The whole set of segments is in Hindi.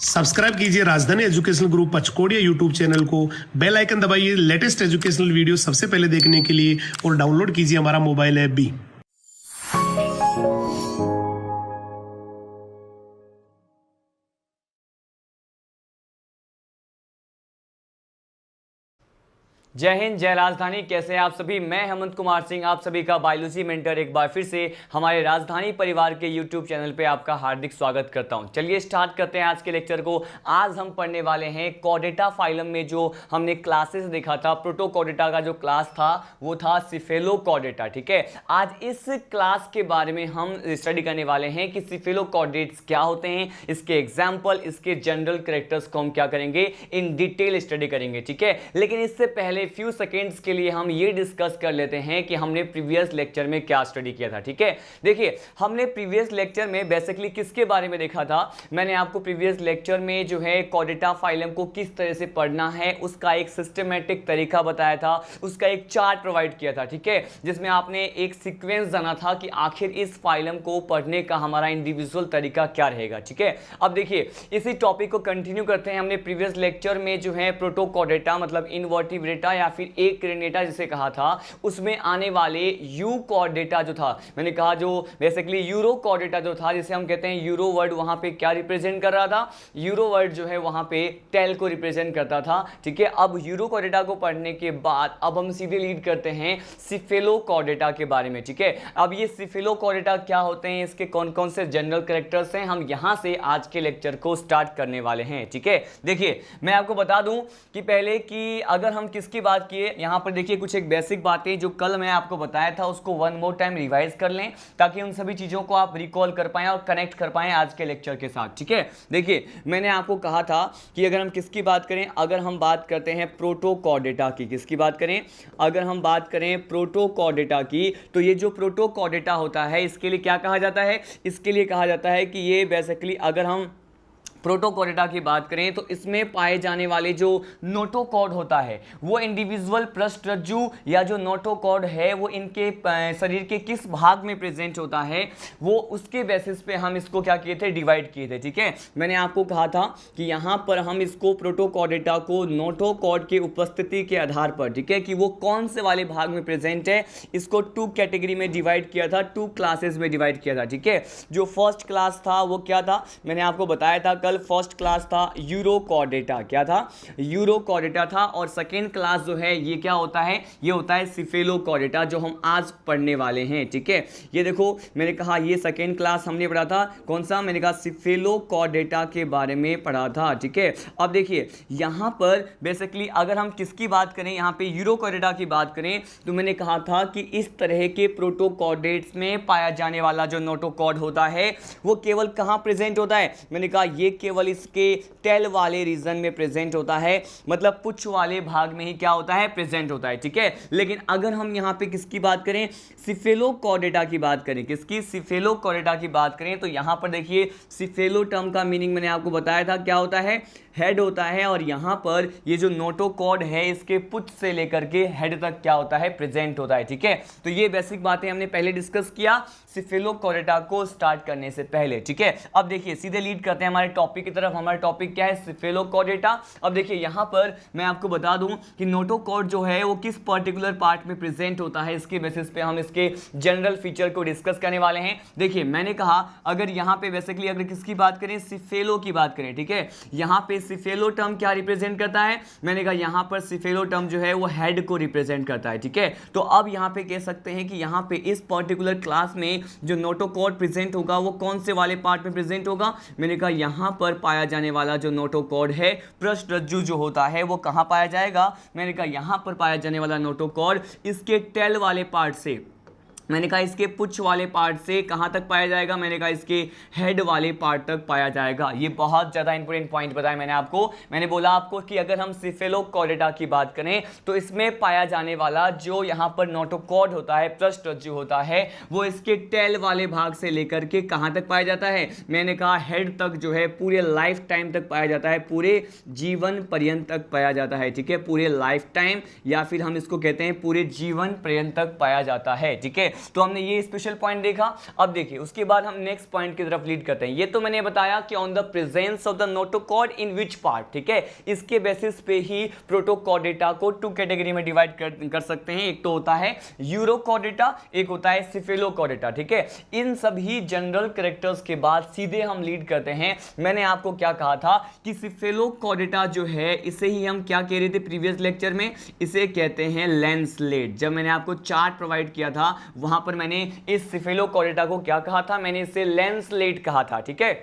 सब्सक्राइब कीजिए राजधानी एजुकेशनल ग्रुप पचकोड़िया यूट्यूब चैनल को, बेल आइकन दबाइए लेटेस्ट एजुकेशनल वीडियो सबसे पहले देखने के लिए और डाउनलोड कीजिए हमारा मोबाइल ऐप भी। जय हिंद, जय राजधानी। कैसे हैं आप सभी? मैं हेमंत कुमार सिंह आप सभी का बायोलॉजी मेंटर एक बार फिर से हमारे राजधानी परिवार के यूट्यूब चैनल पे आपका हार्दिक स्वागत करता हूं। चलिए स्टार्ट करते हैं आज के लेक्चर को। आज हम पढ़ने वाले हैं कॉर्डेटा फाइलम में जो हमने क्लासेस देखा था। प्रोटोकॉर्डेटा का जो क्लास था वो था सिफेलोकॉर्डेटा। ठीक है, आज इस क्लास के बारे में हम स्टडी करने वाले हैं कि सिफेलोकॉर्डेट्स क्या होते हैं, इसके एग्जाम्पल, इसके जनरल कैरेक्टर्स को हम क्या करेंगे, इन डिटेल स्टडी करेंगे। ठीक है, लेकिन इससे पहले फ्यू सेकेंड्स के लिए हम ये डिस्कस कर लेते हैं कि हमने प्रीवियस लेक्चर में क्या स्टडी किया था। ठीक है, देखिए हमने प्रीवियस लेक्चर में बेसिकली किसके बारे में देखा था। मैंने आपको प्रीवियस लेक्चर में जो है कॉर्डेटा फाइलम को किस तरह से पढ़ना है उसका एक सिस्टमैटिक तरीका बताया था, उसका एक चार्ट प्रोवाइड किया था। ठीक है, जिसमें आपने एक सीक्वेंस जाना था कि आखिर इस फाइलम को पढ़ने का हमारा इंडिविजुअल तरीका क्या रहेगा। ठीक है, अब देखिए इसी टॉपिक को कंटिन्यू करते हैं। हमने प्रीवियस लेक्चर में जो है प्रोटोकॉर्डेटा मतलब इनवर्टिब्रेटा या फिर एकरेनेटा जिसे कहा था, उसमें आने वाले यूकॉर्डेटा जो था, मैंने कहा जो बेसिकली यूरोकॉर्डेटा जो था, जिसे हम कहते हैं यूरो वर्ड, वहां पे क्या रिप्रेजेंट कर रहा था, यूरो वर्ड जो है वहां पे टेल को रिप्रेजेंट करता था। ठीक है, अब यूरोकॉर्डेटा को पढ़ने के बाद अब हम सीधे लीड करते हैं सिफेलोकॉर्डेटा के बारे में। ठीक है, अब ये सिफेलोकॉर्डेटा क्या होते हैं, इसके कौन कौन से जनरल कैरेक्टर्स हैं, हम यहां से आज के लेक्चर को स्टार्ट करने वाले हैं। ठीक है, देखिए मैं आपको बता दूं कि पहले कि अगर हम किसकी बात किए, यहां पर देखिए कुछ एक बेसिक बातें जो कल मैं आपको बताया था उसको वन मोर टाइम रिवाइज कर लें ताकि उन सभी चीजों को आप रिकॉल कर पाएं और कनेक्ट कर पाएं आज के लेक्चर के साथ। ठीक है, देखिए मैंने आपको कहा था कि अगर हम किसकी बात करें, अगर हम बात करते हैं प्रोटोकॉर्डेटा की, किसकी बात करें, अगर हम बात करें प्रोटोकॉर्डेटा की, तो ये जो प्रोटोकॉर्डेटा होता है इसके लिए क्या कहा जाता है, इसके लिए कहा जाता है कि ये बेसिकली अगर हम प्रोटोकॉर्डेटा की बात करें तो इसमें पाए जाने वाले जो नोटोकॉर्ड होता है वो इंडिविजुअल पृष्ठरज्जु या जो नोटोकॉर्ड है वो इनके शरीर के किस भाग में प्रेजेंट होता है, वो उसके बेसिस पे हम इसको क्या किए थे, डिवाइड किए थे। ठीक है, मैंने आपको कहा था कि यहाँ पर हम इसको प्रोटोकॉर्डेटा को नोटोकॉर्ड की उपस्थिति के आधार पर, ठीक है, कि वो कौन से वाले भाग में प्रेजेंट है, इसको टू कैटेगरी में डिवाइड किया था, टू क्लासेस में डिवाइड किया था। ठीक है, जो फर्स्ट क्लास था वो क्या था, मैंने आपको बताया था कल, फर्स्ट क्लास था यूरोकॉर्डेटा, क्या था, यूरोकॉर्डेटा था, और सेकेंड क्लास जो है ये क्या होता है, ये होता है सिफेलोकॉर्डेटा जो हम आज पढ़ने वाले हैं। ठीक है, ये देखो मैंने कहा ये सेकेंड क्लास हमने पढ़ा था, कौन सा, मैंने कहा सिफेलोकॉर्डेटा के बारे में पढ़ा था। ठीक है, अब देखिए यहां पर बेसिकली अगर हम किसकी बात करें, यहां पे यूरोकॉर्डेटा की बात करें तो मैंने कहा था कि इस तरह के प्रोटोकॉर्डेट्स में पाया जाने वाला जो नोटोकॉर्ड होता है वो केवल कहां प्रेजेंट होता है, मैंने कहा ये केवल इसके टेल वाले रीजन में प्रेजेंट होता है, मतलब पुच्छ वाले भाग में ही क्या होता है, प्रेजेंट होता है। ठीक है, लेकिन अगर हम यहां पे किसकी बात करें, सिफेलोकॉर्डेटा की बात करें, किसकी, सिफेलोकॉर्डेटा की बात करें, तो यहां पर देखिए सिफेलो टर्म का मीनिंग मैंने आपको बताया था क्या होता है, हेड होता है, और यहां पर ये जो नोटोकॉर्ड है इसके पुच्छ से लेकर के हेड तक क्या होता है, प्रेजेंट होता है। ठीक है, तो ये बेसिक बातें हमने पहले डिस्कस किया सिफेलोकॉर्डेटा को स्टार्ट करने से पहले। ठीक है, अब देखिए सीधे लीड करते हैं हमारे टॉपिक की तरफ। हमारा टॉपिक क्या है, सिफेलोकॉर्डेटा। अब देखिए यहां पर मैं आपको बता दूं कि नोटोकॉर्ड जो है वो किस पर्टिकुलर पार्ट में प्रेजेंट होता है, इसके बेसिस पे हम इसके जनरल फीचर को डिस्कस करने वाले हैं। देखिए मैंने कहा अगर यहां पे बेसिकली अगर किसकी बात करें, सिफेलो की बात करें, ठीक है, यहां पे सिफेलो टर्म क्या रिप्रेजेंट करता है, मैंने कहा यहां पर सिफेलो टर्म जो है वो हेड को रिप्रेजेंट करता है। ठीक है, तो अब यहां पे कह सकते हैं कि यहां पे इस पर्टिकुलर क्लास में जो नोटोकॉर्ड प्रेजेंट होगा वो कौन से वाले पार्ट में प्रेजेंट होगा, मैंने कहा यहां पर पाया जाने वाला जो नोटोकॉर्ड है पृष्ठरज्जु जो होता है वो कहां पाया जाएगा, मैंने कहा यहां पर पाया जाने वाला नोटोकॉर्ड इसके टेल वाले पार्ट से, मैंने कहा इसके पुच्छ वाले पार्ट से कहां तक पाया जाएगा, मैंने कहा इसके हेड वाले पार्ट तक पाया जाएगा। ये बहुत ज़्यादा इंपॉर्टेंट पॉइंट बताया मैंने आपको। मैंने बोला आपको कि अगर हम सिफेलोकॉर्डेटा की बात करें तो इसमें पाया जाने वाला जो यहाँ पर नोटोकॉर्ड होता है, पृष्ठरज्जु होता है, वो इसके टेल वाले भाग से लेकर के कहाँ तक पाया जाता है, मैंने कहा हेड तक जो है पूरे लाइफ टाइम तक पाया जाता है, पूरे जीवन पर्यंत तक पाया जाता है। ठीक है, पूरे लाइफ टाइम या फिर हम इसको कहते हैं पूरे जीवन पर्यंत तक पाया जाता है। ठीक है, तो हमने ये स्पेशल पॉइंट देखा। अब देखिए उसके बाद हम नेक्स्ट पॉइंट की तरफ लीड करते हैं। ये तो मैंने बताया कि on the presence of the notochord in which part, ठीक है, इसके बेसिस पे ही प्रोटोकॉर्डेटा को टू कैटेगरी में डिवाइड कर सकते हैं। एक तो होता है यूरोकॉर्डेटा, एक होता है सिफेलोकॉर्डेटा, ठीक है। इन सभी जनरल कैरेक्टर्स के बाद सीधे हम लीड करते हैं। मैंने आपको क्या कहा था कि सिफेलोकॉर्डेटा जो है इसे ही हम क्या कह रहे थे प्रीवियस लेक्चर में, इसे कहते हैं लैंसलेट। जब मैंने आपको चार्ट प्रोवाइड किया था वहां पर मैंने इस सिफेलोकॉर्डेटा को क्या कहा था, मैंने इसे लैंसलेट कहा था, ठीक है।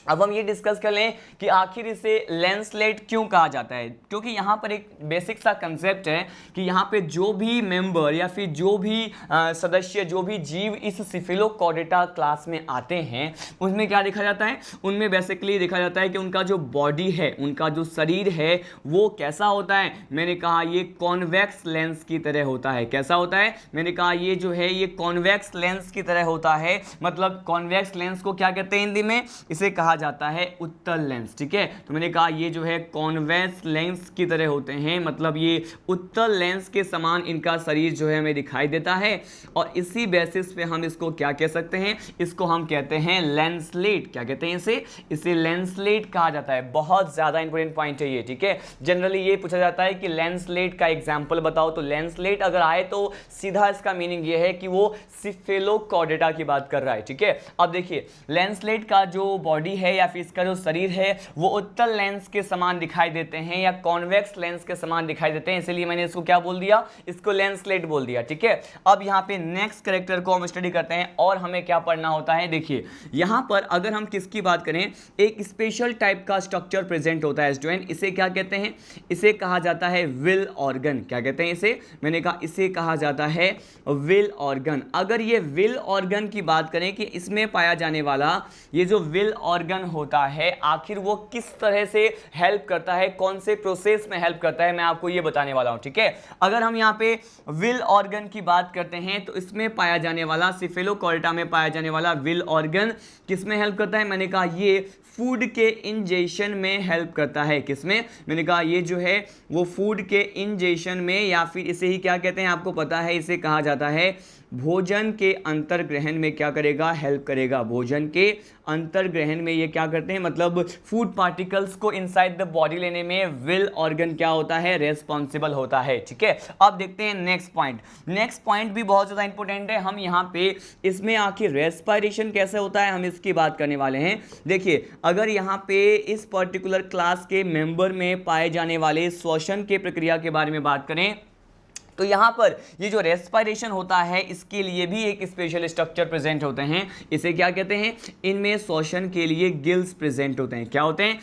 अब हम ये डिस्कस कर लें कि आखिर इसे लैंसलेट क्यों कहा जाता है, क्योंकि यहाँ पर एक बेसिक सा कंसेप्ट है कि यहाँ पे जो भी मेंबर या फिर जो भी सदस्य, जो भी जीव इस सिफेलोकॉर्डेटा क्लास में आते हैं उसमें क्या देखा जाता है, उनमें बेसिकली देखा जाता है कि उनका जो बॉडी है, उनका जो शरीर है वो कैसा होता है। मैंने कहा ये कॉन्वेक्स लेंस की तरह होता है। कैसा होता है, मैंने कहा ये जो है ये कॉन्वेक्स लेंस की तरह होता है। मतलब कॉन्वेक्स लेंस को क्या कहते हैं हिंदी में, इसे कहा जाता है उत्तल लेंस, ठीक है। तो मैंने कहा ये जो है कॉन्वेक्स लेंस की तरह होते हैं, मतलब ये उत्तल लेंस के समान इनका शरीर जो है हमें दिखाई देता है। और इसी बेसिस पे हम इसको क्या कह सकते हैं, इसको हम कहते हैं लैंसलेट। क्या कहते हैं इसे लैंसलेट कहा जाता है। बहुत ज्यादा इंपॉर्टेंट पॉइंट है ये, ठीक है। जनरली ये पूछा जाता है कि लैंसलेट का एग्जांपल बताओ, तो लैंसलेट अगर आए तो सीधा इसका मीनिंग ये है कि वो सिफेलोकॉर्डेटा की बात कर रहा है, ठीक है। अब देखिए लैंसलेट का जो बॉडी है या फिर इसका जो शरीर है वो उत्तल लेंस के समान दिखाई देते हैं या कॉन्वेक्स लेंस के समान दिखाई देते हैं, इसलिए मैंने इसको क्या बोल दिया, इसको लैंसलेट बोल दिया, ठीक है। अब यहाँ पे नेक्स्ट कैरेक्टर को हम स्टडी करते हैं और हमें क्या पढ़ना होता है। देखिए यहाँ पर अगर हम किसकी बात करें, एक स्पेशल टाइप का स्ट्रक्चर प्रेजेंट होता है स्टूडेंट, इसे क्या कहते हैं, इसे कहा जाता है विल ऑर्गन। क्या कहते हैं इसे, मैंने कहा इसे कहा जाता है विल ऑर्गन। अगर ये विल ऑर्गन की बात करें कि इसमें पाया जाने वाला ये जो विल ऑर्गन होता है आखिर वो किस तरह से हेल्प करता है, कौन से प्रोसेस में हेल्प करता है, मैं आपको ये बताने वाला हूं, ठीक है। अगर हम यहाँ पे विल ऑर्गन की बात करते हैं तो इसमें पाया जाने वाला सिफेलोकॉर्डेटा में पाया जाने वाला विल ऑर्गन किसमें हेल्प करता है, मैंने कहा ये फूड के इंजेशन में हेल्प करता है। किसमें, मैंने कहा ये जो है वो फूड के इंजेशन में, या फिर इसे ही क्या कहते हैं आपको पता है, इसे कहा जाता है भोजन के अंतर्ग्रहण में क्या करेगा, हेल्प करेगा। भोजन के अंतर्ग्रहण में ये क्या करते हैं, मतलब फूड पार्टिकल्स को इनसाइड द बॉडी लेने में विल ऑर्गन क्या होता है, रेस्पॉन्सिबल होता है, ठीक है। अब देखते हैं नेक्स्ट पॉइंट। नेक्स्ट पॉइंट भी बहुत ज़्यादा इंपॉर्टेंट है। हम यहाँ पे इसमें आखिर रेस्पिरेशन कैसे होता है हम इसकी बात करने वाले हैं। देखिए अगर यहाँ पे इस पर्टिकुलर क्लास के मेंबर में पाए जाने वाले श्वसन के प्रक्रिया के बारे में बात करें तो यहाँ पर ये जो रेस्पिरेशन होता है इसके लिए भी एक स्पेशल स्ट्रक्चर प्रेजेंट होते हैं। इसे क्या कहते हैं, इनमें श्वसन के लिए गिल्स प्रेजेंट होते हैं। क्या होते हैं,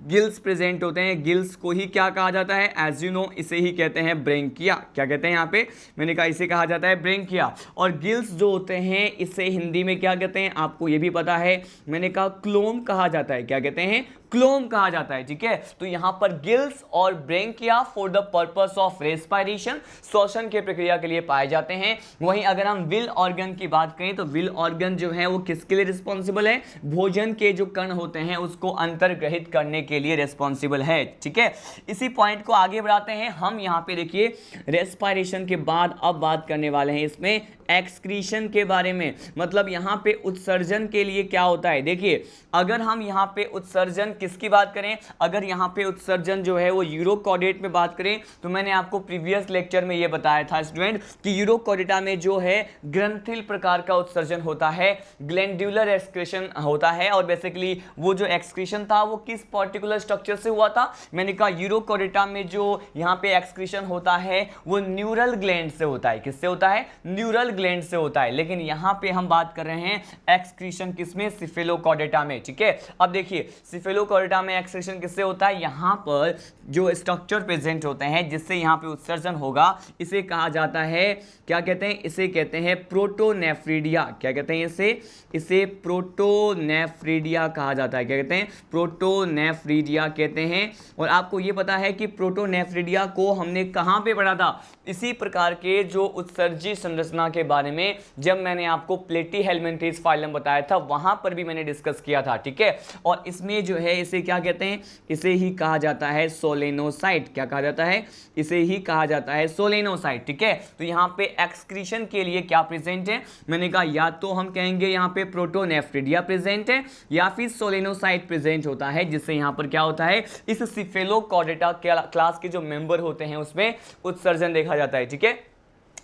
गिल्स प्रेजेंट होते हैं। गिल्स को ही क्या कहा जाता है, एज यू नो इसे ही कहते हैं ब्रेंकिया। क्या कहते हैं यहाँ पे, मैंने कहा इसे कहा जाता है ब्रेंकिया। और गिल्स जो होते हैं इसे हिंदी में क्या कहते हैं आपको ये भी पता है, मैंने कहा क्लोम कहा जाता है। क्या कहते हैं, क्लोम कहा जाता है, ठीक है। तो यहां पर गिल्स और branchia for the purpose of respiration, श्वसन के प्रक्रिया के लिए पाए जाते हैं। वहीं अगर हम विल ऑर्गन की बात करें तो विल ऑर्गन जो है वो किसके लिए रिस्पॉन्सिबल है, भोजन के जो कण होते हैं उसको अंतर्ग्रहित करने के लिए रिस्पॉन्सिबल है, ठीक है। इसी पॉइंट को आगे बढ़ाते हैं हम। यहाँ पे देखिए रेस्पिरेशन के बाद अब बात करने वाले हैं इसमें एक्सक्रीशन के बारे में। मतलब यहाँ पे उत्सर्जन के लिए क्या होता है, देखिए अगर हम यहाँ पे उत्सर्जन किसकी बात करें, अगर यहाँ पे उत्सर्जन जो है वो यूरोकॉर्डेट में बात करें तो मैंने आपको प्रीवियस लेक्चर में ये बताया था स्टूडेंट कि यूरोकॉर्डेटा में जो है ग्रंथिल प्रकार का उत्सर्जन होता है, ग्लैंडुलर एक्सक्रीशन होता है। और बेसिकली वो जो एक्सक्रीशन था वो किस पर्टिकुलर स्ट्रक्चर से हुआ था, मैंने कहा यूरोकॉर्डेटा में जो यहाँ पे एक्सक्रीशन होता है वो न्यूरल ग्लैंड से होता है। किससे होता है, न्यूरल ग्लैंड से होता है। लेकिन यहाँ पे हम बात कर रहे हैं एक्सक्रीशन किसमें, सिफेलोकॉर्डेटा में, ठीक है। अब देखिए सिफेलोकॉर्डेटा में एक्सक्रीशन किससे होता है, यहाँ पर जो स्ट्रक्चर प्रेजेंट होते हैं जिससे यहाँ पे उत्सर्जन होगा इसे कहा जाता है, क्या कहते हैं, इसे कहते हैं प्रोटोनेफ्रिडिया। क्या कहते हैं इसे प्रोटोनेफ्रिडिया कहा जाता है। क्या कहते हैं, प्रोटोनेफ्रिडिया कहते हैं। और आपको ये पता है कि प्रोटोनेफ्रिडिया को हमने कहाँ पे पढ़ा था, इसी प्रकार के जो उत्सर्जी संरचना के बारे में जब मैंने आपको प्लेटी हेलमिंथेस फाइलम बताया था वहां पर भी मैंने डिस्कस किया था, ठीक है। और इसमें जो है है, इसे क्या कहते हैं, इसे ही कहा जाता है सोलेनोसाइट। क्या कहा जाता है, इसे ही कहा जाता है सोलेनोसाइट। ठीक है, तो यहाँ पे एक्सक्रीशन के लिए क्या प्रेजेंट है, मैंने कहा या तो हम कहेंगे यहाँ पे प्रोटोनेफ्रिडिया प्रेजेंट है या फिर सोलेनोसाइट प्रेजेंट होता है, जिससे यहाँ पर क्या होता है, इस सिफेलोकॉर्डेटा क्लास के जो मेंबर होते हैं उसमें उत्सर्जन देखा जाता है। ठीक है,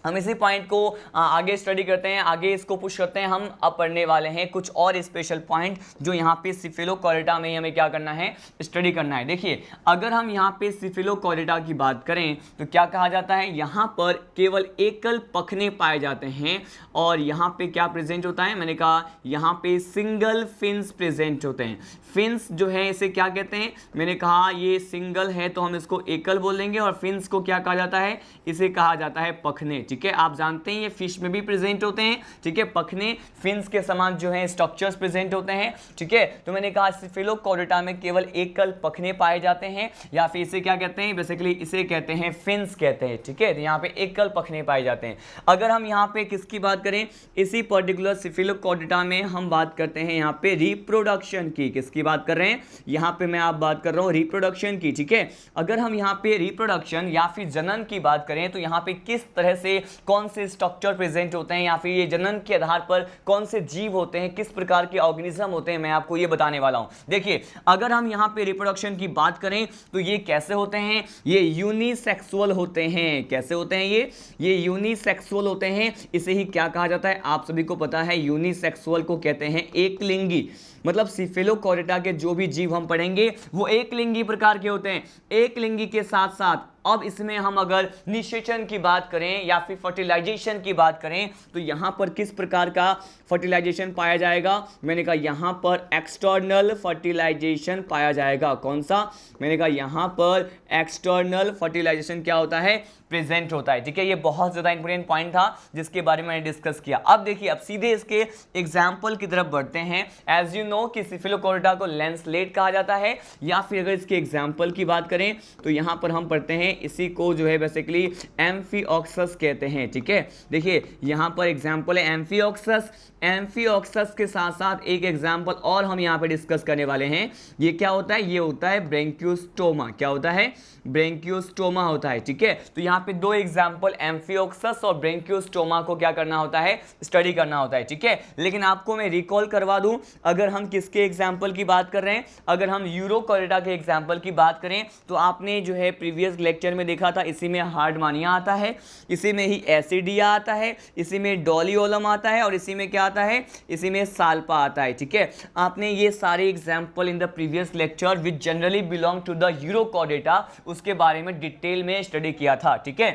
हम इसी पॉइंट को आगे स्टडी करते हैं, आगे इसको पुश करते हैं। हम अब पढ़ने वाले हैं कुछ और स्पेशल पॉइंट जो यहाँ पे सिफेलोकॉर्डेटा में हमें क्या करना है, स्टडी करना है। देखिए, अगर हम यहाँ पे सिफेलोकॉर्डेटा की बात करें तो क्या कहा जाता है, यहाँ पर केवल एकल पखने पाए जाते हैं और यहाँ पे क्या प्रेजेंट होता है, मैंने कहा यहाँ पे सिंगल फिन्स प्रेजेंट होते हैं। फिन्स जो है इसे क्या कहते हैं, मैंने कहा ये सिंगल है तो हम इसको एकल बोलेंगे, और फिन्स को क्या कहा जाता है, इसे कहा जाता है पखने। ठीक है, आप जानते हैं ये फिश में भी प्रेजेंट होते हैं। ठीक है, पखने फिन्स के समान जो है स्ट्रक्चर्स प्रेजेंट होते हैं। ठीक है, तो मैंने कहा सिफेलोकॉर्डेटा में केवल एकल पखने पाए जाते हैं, या फिर इसे क्या कहते हैं, बेसिकली इसे कहते हैं फिन्स कहते हैं। ठीक है, तो यहाँ पे एकल पखने पाए जाते हैं। अगर हम यहाँ पे किसकी बात करें, इसी पर्टिकुलर सिफेलोकॉर्डेटा में हम बात करते हैं यहाँ पे रिप्रोडक्शन की। किसकी बात कर रहे हैं, यहाँ पे मैं आप बात कर रहा हूँ रिप्रोडक्शन की। ठीक है, अगर हम यहाँ पे रिप्रोडक्शन या फिर जनन की बात करें तो यहाँ पे किस तरह से कौन से स्ट्रक्चर प्रेजेंट होते हैं, या फिर ये जनन के आधार पर कौन से जीव होते हैं, किस प्रकार के ऑर्गेनिज्म होते हैं, मैं आपको ये बताने वाला हूं। देखिए, अगर हम यहाँ पे रिप्रोडक्शन की बात करें तो ये कैसे होते हैं, ये यूनिसेक्सुअल होते हैं। कैसे होते हैं ये यूनिसेक्सुअल होते हैं। इसे ही क्या कहा जाता है, आप सभी को पता है, यूनिसेक्सुअल को कहते हैं एकलिंगी। मतलब सिफेलोकॉर्डेटा के जो भी जीव हम पढ़ेंगे वो एकलिंगी प्रकार के होते हैं। एकलिंगी के साथ साथ अब इसमें हम अगर निषेचन की बात करें या फिर फर्टिलाइजेशन की बात करें तो यहां पर किस प्रकार का फर्टिलाइजेशन पाया जाएगा, मैंने कहा यहां पर एक्सटर्नल फर्टिलाइजेशन पाया जाएगा। कौन सा, मैंने कहा यहां पर एक्सटर्नल फर्टिलाइजेशन क्या होता है, प्रेजेंट होता है। ठीक है, ये बहुत ज्यादा इंपॉर्टेंट पॉइंट था जिसके बारे में मैंने डिस्कस किया। अब देखिए, अब सीधे इसके एग्जाम्पल की तरफ बढ़ते हैं। एज यू नो कि सिफेलोकॉर्डेटा को लैंसलेट कहा जाता है, या फिर अगर इसके एग्जाम्पल की बात करें तो यहां पर हम पढ़ते हैं, इसी को जो है बेसिकली एम्फीऑक्सस कहते हैं। ठीक है, देखिए यहां पर एग्जाम्पल है एम्फीऑक्सस। एम्फीऑक्सस के साथ साथ एक एग्जाम्पल और हम यहां पर डिस्कस करने वाले हैं। ये क्या होता है, ये होता है ब्रेंकियोस्टोमा। क्या होता है, ब्रेंकियोस्टोमा होता है। ठीक है, तो यहां पे दो एग्जाम्पल एम्फीऑक्सस और ब्रेंकियोस्टोमा को क्या करना होता है, स्टडी करना होता है। ठीक है, लेकिन आपको मैं रिकॉल करवा दूं, अगर हम किसके एग्जाम्पल की बात कर रहे हैं, अगर हम यूरोकॉर्डेटा के एग्जाम्पल की बात करें तो आपने जो है प्रीवियस लेक्चर में देखा था, इसी में हार्डमानिया आता है, इसी में ही एसिडिया आता है, इसी में डोलियोलम आता है, और इसी में क्या आता है, इसी में साल्पा आता है। ठीक है, आपने ये सारे example in the previous lecture which generally belong to the Urochordata उसके बारे में डिटेल में स्टडी किया था। ठीक है,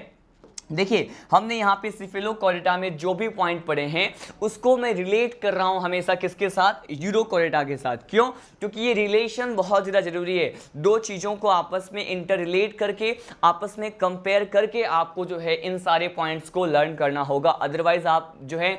देखिए हमने यहाँ पे सिफेलोकॉर्डेटा में जो भी पॉइंट पढ़े हैं उसको मैं रिलेट कर रहा हूँ हमेशा किसके साथ, यूरोकॉर्डेटा के साथ। क्यों, क्योंकि ये रिलेशन बहुत ज़्यादा जरूरी है। दो चीज़ों को आपस में इंटर रिलेट करके, आपस में कंपेयर करके आपको जो है इन सारे पॉइंट्स को लर्न करना होगा, अदरवाइज आप जो है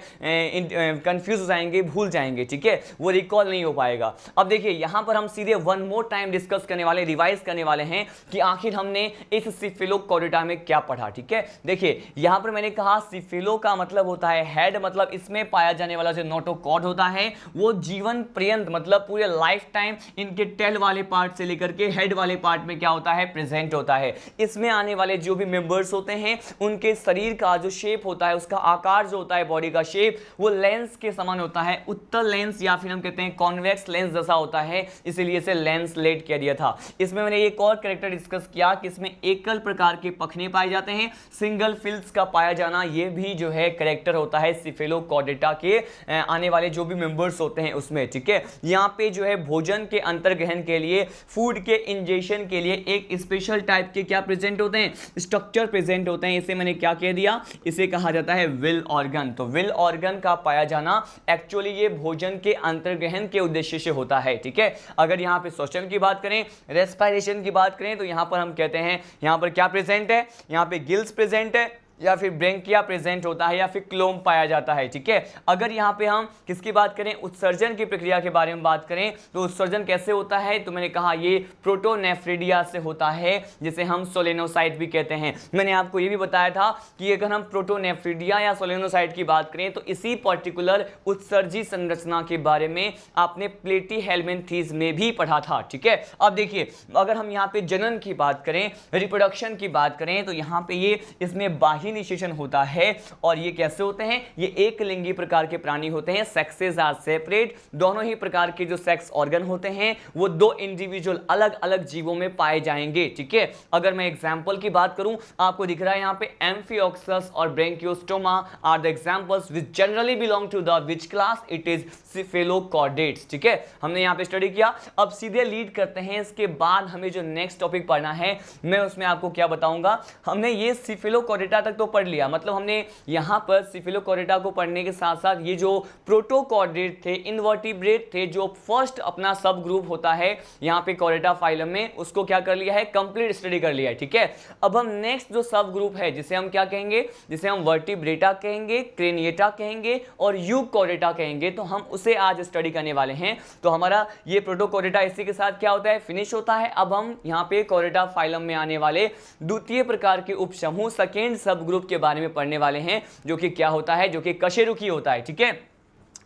कंफ्यूज हो जाएंगे, भूल जाएंगे। ठीक है, वो रिकॉल नहीं हो पाएगा। अब देखिए यहाँ पर हम सीधे वन मोर टाइम डिस्कस करने वाले, रिवाइज करने वाले हैं कि आखिर हमने इस सिफेलोकॉर्डेटा में क्या पढ़ा। ठीक है, देखिए यहां पर मैंने कहा सिफेलो का मतलब होता है हेड, मतलब इसमें पाया जाने वाला जो नोटोकॉर्ड होता है वो जीवन पर्यंत, मतलब पूरे लाइफ टाइम इनके टेल वाले पार्ट से लेकर के हेड वाले पार्ट में क्या होता है, प्रेजेंट होता है। इसमें आने वाले जो भी मेंबर्स होते हैं उनके शरीर का जो शेप होता है, उसका आकार जो होता है, बॉडी का शेप, वो लेंस के समान होता है, उत्तल लेंस या फिर हम कहते हैं कॉन्वेक्स लेंस जैसा होता है, इसीलिए इसे लेंसलेट कह दिया था। इसमें मैंने एक और कैरेक्टर डिस्कस किया कि इसमें एकल प्रकार के पखने पाए जाते हैं, सिंगल फिल्स का पाया जाना ये भी जो है कैरेक्टर होता है सिफेलोकॉर्डेटा के आने वाले जो भी मेंबर्स होते हैं उसमें। ठीक है, यहाँ पे जो है भोजन के अंतर्ग्रहण के लिए, फूड के इंजेक्शन के लिए एक स्पेशल टाइप के क्या प्रेजेंट होते हैं, स्ट्रक्चर प्रेजेंट होते हैं। इसे मैंने क्या कह दिया, इसे कहा जाता है विल ऑर्गन। तो विल ऑर्गन का पाया जाना एक्चुअली ये भोजन के अंतर्ग्रहण के उद्देश्य से होता है। ठीक है, अगर यहाँ पे श्वसन की बात करें, रेस्पिरेशन की बात करें तो यहाँ पर हम कहते हैं यहाँ पर क्या प्रेजेंट है, यहाँ पे गिल्स प्रेजेंट है, या फिर ब्रेंकिया प्रेजेंट होता है या फिर क्लोम पाया जाता है। ठीक है, अगर यहाँ पे हम किसकी बात करें, उत्सर्जन की प्रक्रिया के बारे में बात करें तो उत्सर्जन कैसे होता है, तो मैंने कहा ये प्रोटोनेफ्रिडिया से होता है, जिसे हम सोलेनोसाइट भी कहते हैं। मैंने आपको ये भी बताया था कि अगर हम प्रोटोनेफ्रिडिया या सोलेनोसाइट की बात करें तो इसी पर्टिकुलर उत्सर्जी संरचना के बारे में आपने प्लेटीहेल्मिन्थीज में भी पढ़ा था। ठीक है, अब देखिए अगर हम यहाँ पे जनन की बात करें, रिप्रोडक्शन की बात करें तो यहाँ पे ये इसमें बाह्य निषेचन होता है। और ये कैसे होते हैं, ये एक लिंगी प्रकार के प्राणी होते हैं, सेक्सेस आर सेपरेट, दोनों ही प्रकार के जो सेक्स ऑर्गन होते हैं वो दो इंडिविजुअल अलग अलग जीवों में पाए जाएंगे। ठीक है, अगर मैं एग्जांपल की बात करूं, आपको दिख रहा है यहाँ पे एम्फिओक्सस और branchiostoma are the examples which generally belong to the which class, it is cephalochordates. ठीक है, हमने यहाँ पे स्टडी किया। अब सीधे लीड करते हैं, इसके बाद हमें जो नेक्स्ट टॉपिक पढ़ना है मैं उसमें आपको क्या बताऊंगा। हमने ये सिफेलोकॉर्डेटा तक तो पढ़ लिया, मतलब हमने यहाँ पर सिफेलोकॉर्डेटा को पढ़ने के साथ साथ ये जो प्रोटोकॉर्डेट थे, इनवर्टिब्रेट थे, जो फर्स्ट अपना सब ग्रुप होता है यहाँ पे कॉर्डेटा फाइलम में, उसको क्या कर लिया है, कंप्लीट स्टडी कर लिया है। ठीक है, अब हम नेक्स्ट जो सब ग्रुप है जिसे हम क्या कहेंगे, जिसे हम वर्टिब्रेटा कहेंगे, क्रेनिएटा कहेंगे और यूकॉर्डेटा कहेंगे, तो हम उसे आज स्टडी करने वाले हैं। तो हमारा ये प्रोटोकॉर्डेटा इसी के साथ क्या होता है, फिनिश होता है। अब हम यहाँ पे कॉर्डेटा फाइलम में आने वाले द्वितीय प्रकार के उपसमूह सेकेंड सब ग्रुप के बारे में पढ़ने वाले हैं, जो कि क्या होता है, जो कि कशेरुकी होता है। ठीक है,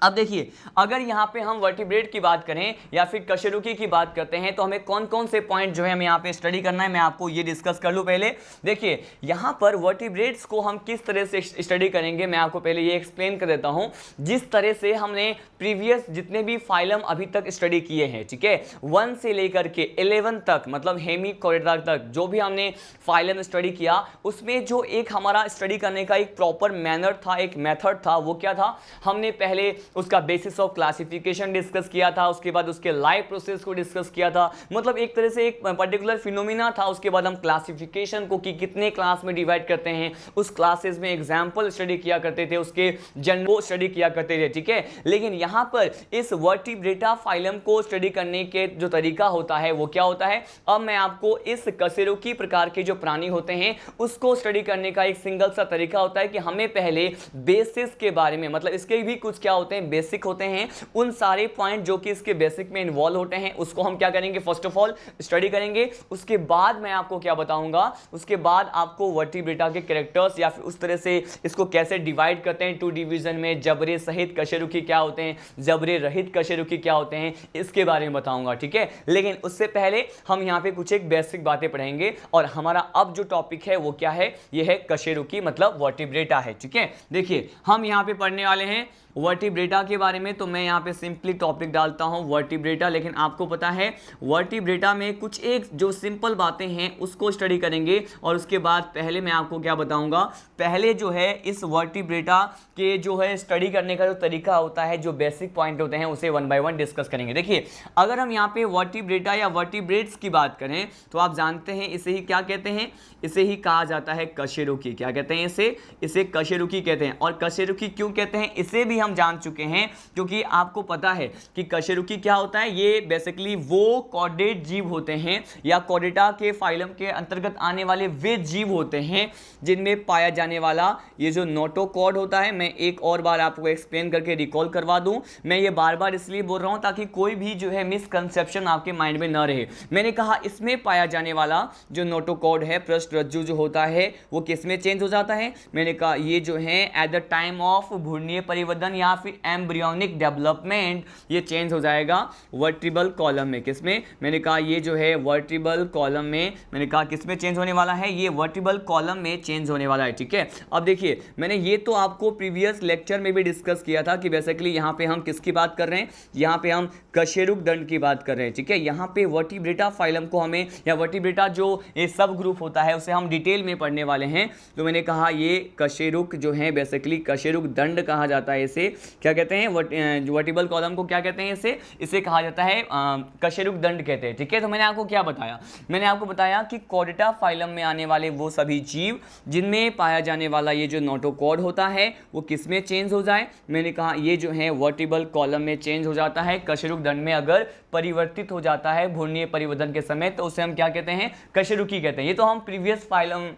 अब देखिए अगर यहाँ पे हम वर्टिब्रेट की बात करें या फिर कशेरुकी की बात करते हैं तो हमें कौन कौन से पॉइंट जो है हमें यहाँ पे स्टडी करना है, मैं आपको ये डिस्कस कर लूँ। पहले देखिए यहाँ पर वर्टिब्रेट्स को हम किस तरह से स्टडी करेंगे, मैं आपको पहले ये एक्सप्लेन कर देता हूँ। जिस तरह से हमने प्रीवियस जितने भी फाइलम अभी तक स्टडी किए हैं, ठीक है, 1 से लेकर के 11 तक, मतलब हेमिकॉर्डेटा तक जो भी हमने फाइलम स्टडी किया, उसमें जो एक हमारा स्टडी करने का एक प्रॉपर मैनर था, एक मेथड था, वो क्या था, हमने पहले उसका बेसिस ऑफ क्लासिफिकेशन डिस्कस किया था, उसके बाद उसके लाइफ प्रोसेस को डिस्कस किया था, मतलब एक तरह से एक पर्टिकुलर फिनोमिना था। उसके बाद हम क्लासिफिकेशन को कि कितने क्लास में डिवाइड करते हैं, उस क्लासेस में एग्जाम्पल स्टडी किया करते थे, उसके जनरल स्टडी किया करते थे। ठीक है, लेकिन यहाँ पर इस वर्टिब्रेटा फाइलम को स्टडी करने के जो तरीका होता है वो क्या होता है, अब मैं आपको इस कशेरुकी प्रकार के जो प्राणी होते हैं उसको स्टडी करने का एक सिंगल सा तरीका होता है कि हमें पहले बेसिस के बारे में, मतलब इसके भी कुछ क्या होते हैं, बेसिक होते हैं, उन सारे पॉइंट जो कि इसके बेसिक में इन्वॉल्व होते हैं उसको हम क्या करेंगे, फर्स्ट ऑफ ऑल स्टडी करेंगे। उसके बाद मैं आपको क्या बताऊंगा, उसके बाद आपको वर्टिब्रेटा के कैरेक्टर्स या फिर उस तरह से इसको कैसे डिवाइड करते हैं 2 डिवीजन में, जबरे सहित कशेरुकी क्या होते हैं, जबरे रहित कशेरुकी क्या होते हैं, इसके बारे में बताऊंगा। ठीक है, लेकिन उससे पहले हम यहाँ पे कुछ एक बेसिक बातें पढ़ेंगे और हमारा अब जो टॉपिक है वो क्या है, ये है कशेरुकी मतलब वर्टिब्रेटा है। ठीक है, देखिए हम यहाँ पे पढ़ने वाले हैं वर्टिब्रेटा के बारे में, तो मैं यहाँ पे सिंपली टॉपिक डालता हूँ वर्टिब्रेटा, लेकिन आपको पता है वर्टिब्रेटा में कुछ एक जो सिंपल बातें हैं उसको स्टडी करेंगे और उसके बाद पहले मैं आपको क्या बताऊँगा, पहले जो है इस वर्टिब्रेटा के जो है स्टडी करने का जो तरीका होता है, जो बेसिक पॉइंट होते हैं उसे 1 बाय 1 डिस्कस करेंगे। देखिए अगर हम यहाँ पे वर्टिब्रेटा या वर्टिब्रेट्स की बात करें तो आप जानते हैं इसे ही क्या कहते हैं, इसे ही कहा जाता है कशेरुकी। क्या कहते हैं इसे कशेरुकी कहते हैं। और कशेरुकी क्यों कहते हैं इसे भी हम जान चुके हैं, क्योंकि आपको पता है कि कशेरुकी क्या होता है, ये बेसिकली वो कॉर्डेट जीव होते हैं या कॉर्डेटा के फाइलम के अंतर्गत आने वाले वे जीव होते हैं जिनमें पाया जाने वाला ये जो नोटोकॉर्ड होता है। मैं एक और बार आपको एक्सप्लेन करके रिकॉल करवा दूं, मैं ये बार बार इसलिए बोल रहा हूं ताकि कोई भी जो है मिसकंसेप्शन आपके माइंड में ना रहे। मैंने कहा इसमें पाया जाने वाला जो नोटोकॉर्ड है, पृष्ठरज्जु जो होता है वो किसमें चेंज हो जाता है, मैंने कहा ये जो है एट द टाइम ऑफ भ्रूणीय परिवर्तन या फिर एम्ब्रियोनिक डेवलपमेंट ये चेंज हो जाएगा वर्टिब्रल कॉलम में। किसमें, मैंने कहा ये जो है वर्टिब्रल कॉलम में, मैंने कहा किसमें चेंज होने वाला है, ये वर्टिब्रल कॉलम में चेंज होने वाला है। ठीक है, अब देखिए मैंने ये तो आपको प्रीवियस लेक्चर में भी डिस्कस किया था कि बेसिकली यहाँ पे हम किसकी बात कर रहे हैं, यहाँ पे हम कशेरुक दंड की बात कर रहे हैं। ठीक है, यहाँ पे वर्टिब्रेटा फाइलम को हमें या वर्टिब्रेटा जो ये सब ग्रुप होता है उसे हम डिटेल में पढ़ने वाले हैं। तो मैंने कहा ये कशेरुक जो है बेसिकली कशेरुक दंड कहा जाता है, इसे क्या कहते हैं, वर्टिब्रल कॉलम को क्या कहते हैं, इसे कहा जाता है कशेरुक दंड कहते हैं। ठीक है, तो मैंने आपको क्या बताया, मैंने आपको बताया कि कॉर्डेटा फाइलम में आने वाले वो सभी जीव जिनमें पाया जाने वाला ये जो नोटोकॉर्ड होता है वो किसमें चेंज हो जाए, मैंने कहा ये जो है वर्टिब्रल कॉलम में चेंज हो जाता है। कशेरुक दंड में अगर परिवर्तित हो जाता है भ्रूणीय परिवर्तन के समय तो उसे हम क्या कहते हैं, कशेरुकी कहते हैं। ये तो हम प्रीवियस फाइलम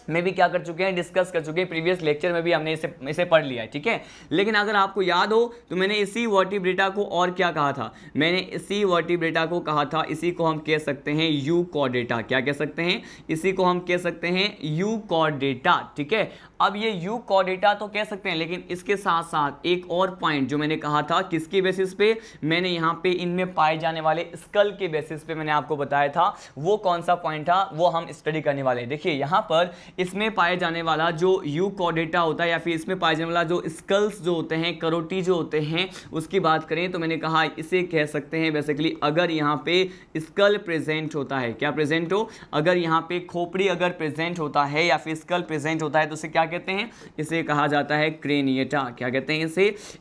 में भी क्या कर चुके हैं, डिस्कस कर चुके हैं, प्रीवियस लेक्चर में भी हमने इसे पढ़ लिया है, ठीक है। लेकिन अगर आपको याद हो तो मैंने इसी वर्टिब्रेटा को और क्या कहा था, मैंने इसी वर्टिब्रेटा को कहा था, इसी को हम कह सकते हैं यूकॉर्डेटा। क्या कह सकते हैं, इसी को हम कह सकते हैं यूकॉर्डेटा, ठीक है। अब ये यूकॉर्डेटा तो कह सकते हैं, लेकिन इसके साथ साथ एक और पॉइंट जो मैंने कहा था, किसके बेसिस पे, मैंने यहाँ पे इनमें पाए जाने वाले स्कल के बेसिस पे मैंने आपको बताया था, वो कौन सा पॉइंट था, वो हम स्टडी करने वाले हैं। देखिए यहाँ पर इसमें पाए जाने वाला जो यूकॉर्डेटा होता है, या फिर इसमें पाए जाने वाला जो स्कल्स जो होते हैं, करोटी जो होते हैं, उसकी बात करें तो मैंने कहा इसे कह सकते हैं बेसिकली, अगर यहाँ पे स्कल प्रेजेंट होता है, क्या प्रेजेंट हो, अगर यहाँ पे खोपड़ी अगर प्रेजेंट होता है या फिर स्कल प्रेजेंट होता है तो उसे क्या कहते हैं, इसे कहा जाता है क्रेनिएटा। क्या कहते हैं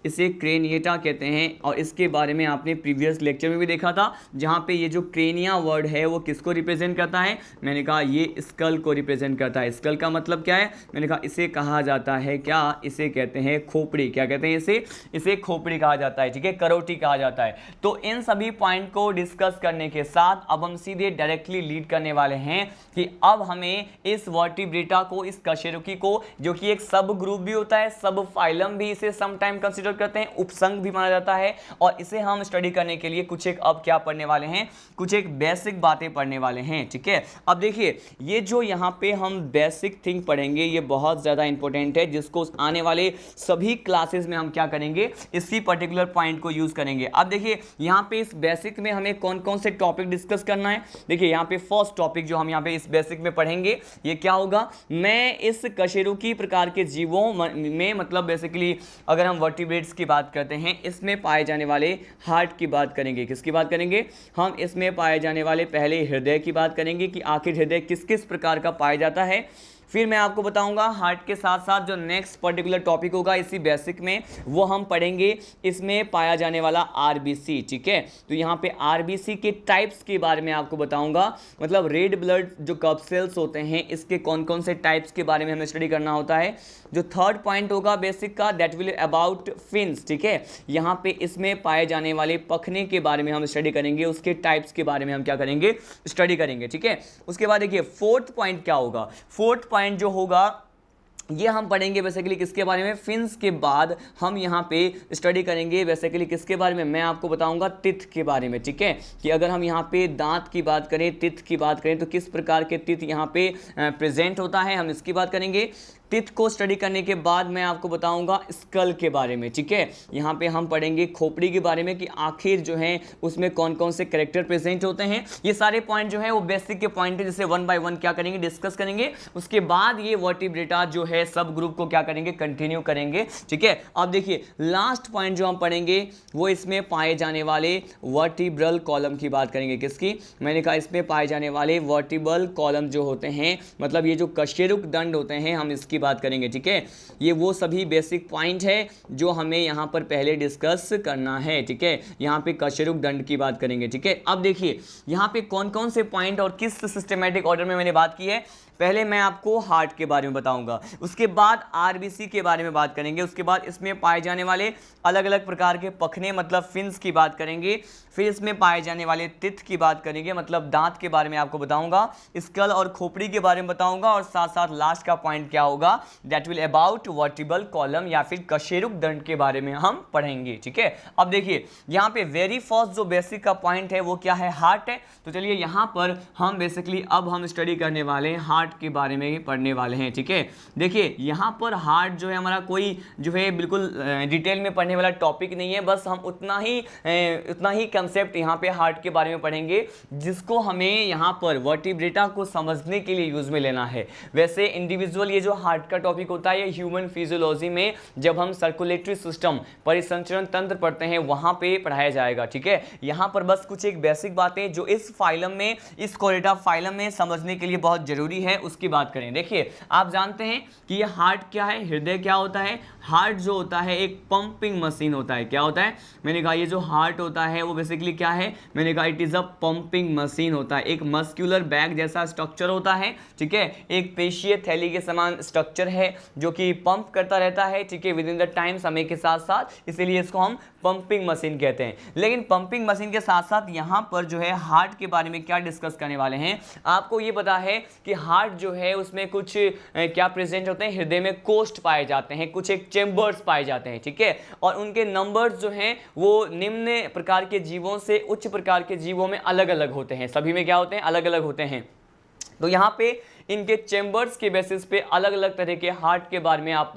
इसे क्रेनिएटा कहते हैं। और इसके बारे में आपने प्रीवियस लेक्चर में भी देखा था, जहाँ पे ये जो क्रेनिया वर्ड है वो किसको रिप्रेजेंट करता है, मैंने कहा ये स्कल को रिप्रेजेंट करता है। स्कल का मतलब क्या है, मैंने कहा इसे कहा जाता है क्या, इसे कहते हैं खोपड़ी। क्या कहते हैं इसे खोपड़ी कहा जाता है, ठीक है, करोटी कहा जाता है। तो इन सभी पॉइंट को डिस्कस करने के साथ अब हम सीधे डायरेक्टली लीड करने वाले हैं कि अब हमें इस वर्टिब्रेटा को, इस कशेरुकी को, जो कि एक सब ग्रुप भी होता है, सब फाइलम भी इसे सम टाइम कंसीडर करते हैं, उपसंघ भी माना जाता है, और इसे हम स्टडी करने के लिए कुछ एक अब क्या पढ़ने वाले हैं, कुछ एक बेसिक बातें पढ़ने वाले हैं, ठीक है। अब देखिए ये जो यहाँ पे हम बेसिक थिंग पढ़ेंगे ये बहुत ज़्यादा इंपॉर्टेंट है, जिसको आने वाले सभी क्लासेस में हम क्या करेंगे, इसी पर्टिकुलर पॉइंट को यूज़ करेंगे। अब देखिए यहाँ पे इस बेसिक में हमें कौन कौन से टॉपिक डिस्कस करना है। देखिए यहाँ पे फर्स्ट टॉपिक जो हम यहाँ पे इस बेसिक में पढ़ेंगे ये क्या होगा, मैं इस कशेरुकी प्रकार के जीवों में, मतलब बेसिकली अगर हम वर्टिब्रेट्स की बात करते हैं, इसमें पाए जाने वाले हार्ट की बात करेंगे। किसकी बात करेंगे, हम इसमें पाए जाने वाले पहले हृदय की बात करेंगे कि आखिर हृदय किस किस प्रकार का पाया जाता है। फिर मैं आपको बताऊंगा हार्ट के साथ साथ जो नेक्स्ट पर्टिकुलर टॉपिक होगा इसी बेसिक में, वो हम पढ़ेंगे इसमें पाया जाने वाला आरबीसी, ठीक है। तो यहाँ पे आरबीसी के टाइप्स के बारे में आपको बताऊंगा, मतलब रेड ब्लड जो कब सेल्स होते हैं इसके कौन कौन से टाइप्स के बारे में हमें स्टडी करना होता है। जो थर्ड पॉइंट होगा बेसिक का, दैट विल अबाउट फिन्स, ठीक है। यहाँ पे इसमें पाए जाने वाले पखने के बारे में हम स्टडी करेंगे, उसके टाइप्स के बारे में हम क्या करेंगे, स्टडी करेंगे, ठीक है। उसके बाद देखिए फोर्थ पॉइंट क्या होगा, फोर्थ पॉइंट जो होगा ये हम पढ़ेंगे बेसिकली किसके बारे में, फिन्स के बाद हम यहाँ पे स्टडी करेंगे बेसिकली किसके बारे में, मैं आपको बताऊंगा टिथ के बारे में, ठीक है। कि अगर हम यहाँ पे दांत की बात करें, टिथ की बात करें, तो किस प्रकार के टिथ यहाँ पे प्रेजेंट होता है, हम इसकी बात करेंगे। टिथ को स्टडी करने के बाद मैं आपको बताऊंगा स्कल के बारे में, ठीक है। यहाँ पे हम पढ़ेंगे खोपड़ी के बारे में कि आखिर जो है उसमें कौन कौन से कैरेक्टर प्रेजेंट होते हैं। ये सारे पॉइंट जो है वो बेसिक के पॉइंट है, जिसे वन बाय वन क्या करेंगे, डिस्कस करेंगे। उसके बाद ये वर्टिब्रेटा जो है सब ग्रुप को क्या करेंगे, कंटिन्यू करेंगे, ठीक है। अब देखिए लास्ट पॉइंट जो हम पढ़ेंगे वो इसमें पाए जाने वाले वर्टिब्रल कॉलम की बात करेंगे। किसकी, मैंने कहा इसमें पाए जाने वाले वर्टिब्रल कॉलम जो होते हैं, मतलब ये जो कशेरुक दंड होते हैं, हम इसकी बात करेंगे, ठीक है। ये वो सभी बेसिक पॉइंट है जो हमें यहां पर पहले डिस्कस करना है, ठीक है। यहां पे कशेरुक दंड की बात करेंगे, ठीक है। अब देखिए यहां पे कौन कौन से पॉइंट और किस सिस्टमैटिक ऑर्डर में मैंने बात की है। पहले मैं आपको हार्ट के बारे में बताऊंगा, उसके बाद आरबीसी के बारे में बात करेंगे, उसके बाद इसमें पाए जाने वाले अलग अलग प्रकार के पखने मतलब फिन्स की बात करेंगे, फिर इसमें पाए जाने वाले टिथ की बात करेंगे मतलब दांत के बारे में आपको बताऊंगा, स्कल और खोपड़ी के बारे में बताऊंगा, और साथ साथ लास्ट का पॉइंट क्या होगा, that will about vertebral column या फिर कशेरुक दंड के बारे में हम पढ़ेंगे, ठीक है। अब देखिए यहाँ पे वेरी फर्स्ट जो बेसिक का पॉइंट है वो क्या है, हार्ट है। तो चलिए यहाँ पर हम बेसिकली अब हम स्टडी करने वाले हैं हार्ट के बारे में ही पढ़ने वाले हैं, ठीक है। देखिए यहाँ पर हार्ट जो है हमारा कोई जो है बिल्कुल डिटेल में पढ़ने वाला टॉपिक नहीं है, बस हम उतना ही कंसेप्ट यहाँ पे हार्ट के बारे में पढ़ेंगे जिसको हमें यहाँ पर वर्टिब्रेटा को समझने के लिए यूज में लेना है। वैसे इंडिविजुअल ये जो हार्ट का टॉपिक होता है ये ह्यूमन फिजियोलॉजी में जब हम सर्कुलेटरी सिस्टम परिसंचरण तंत्र पढ़ते हैं वहां पे पढ़ाया जाएगा, ठीक है। यहाँ पर बस कुछ एक बेसिक बातें जो इस फाइलम में, इस कोरिडा फाइलम में समझने के लिए बहुत जरूरी है उसकी बात करें। देखिए आप जानते हैं कि ये हार्ट क्या है, हृदय क्या होता है। हार्ट जो होता है एक पंपिंग मशीन होता है। क्या होता है, मैंने कहा ये जो हार्ट होता है वो बेसिकली क्या है, मैंने कहा it is a pumping machine होता है। एक मस्कुलर बैग जैसा स्ट्रक्चर होता है, ठीक है, एक पेशीय थैली के समान स्ट्रक्चर स्ट्रक्चर है जो कि पंप करता रहता है, ठीक है, विद इन द टाइम, समय के साथ साथ, इसीलिए इसको हम पंपिंग मशीन कहते हैं। लेकिन पंपिंग मशीन के साथ साथ यहाँ पर जो है हार्ट के बारे में क्या डिस्कस करने वाले हैं। आपको ये पता है कि हार्ट जो है उसमें कुछ क्या प्रेजेंट होते हैं, हृदय में कोष्ठ पाए जाते हैं, कुछ एक चेंबर्स पाए जाते हैं, ठीक है, और उनके नंबर्स जो हैं वो निम्न प्रकार के जीवों से उच्च प्रकार के जीवों में अलग अलग होते हैं, सभी में क्या होते हैं, अलग अलग होते हैं। तो यहाँ पे इनके चेंबर्स के बेसिस पे अलग अलग तरह के हार्ट के बारे में आप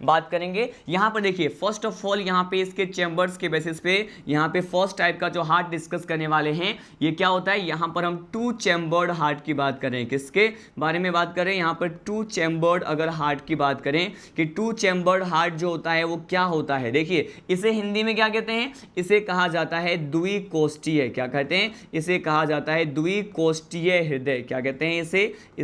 बात करेंगे। यहाँ पर देखिए फर्स्ट ऑफ ऑल यहाँ पे इसके चेंबर्स के बेसिस पे यहाँ पे फर्स्ट टाइप का जो हार्ट डिस्कस करने वाले हैं ये क्या होता है, यहाँ पर हम टू चेंबर्ड हार्ट की बात करें। किसके बारे में बात करें, यहाँ पर टू चेंबर्ड अगर हार्ट की बात करें कि टू चेंबर्ड हार्ट जो होता है वो क्या होता है। देखिए इसे हिंदी में क्या कहते हैं, इसे कहा जाता है द्विकोष्ठीय। क्या कहते हैं, इसे कहा जाता है द्विकोष्ठीय हृदय। क्या कहते हैं,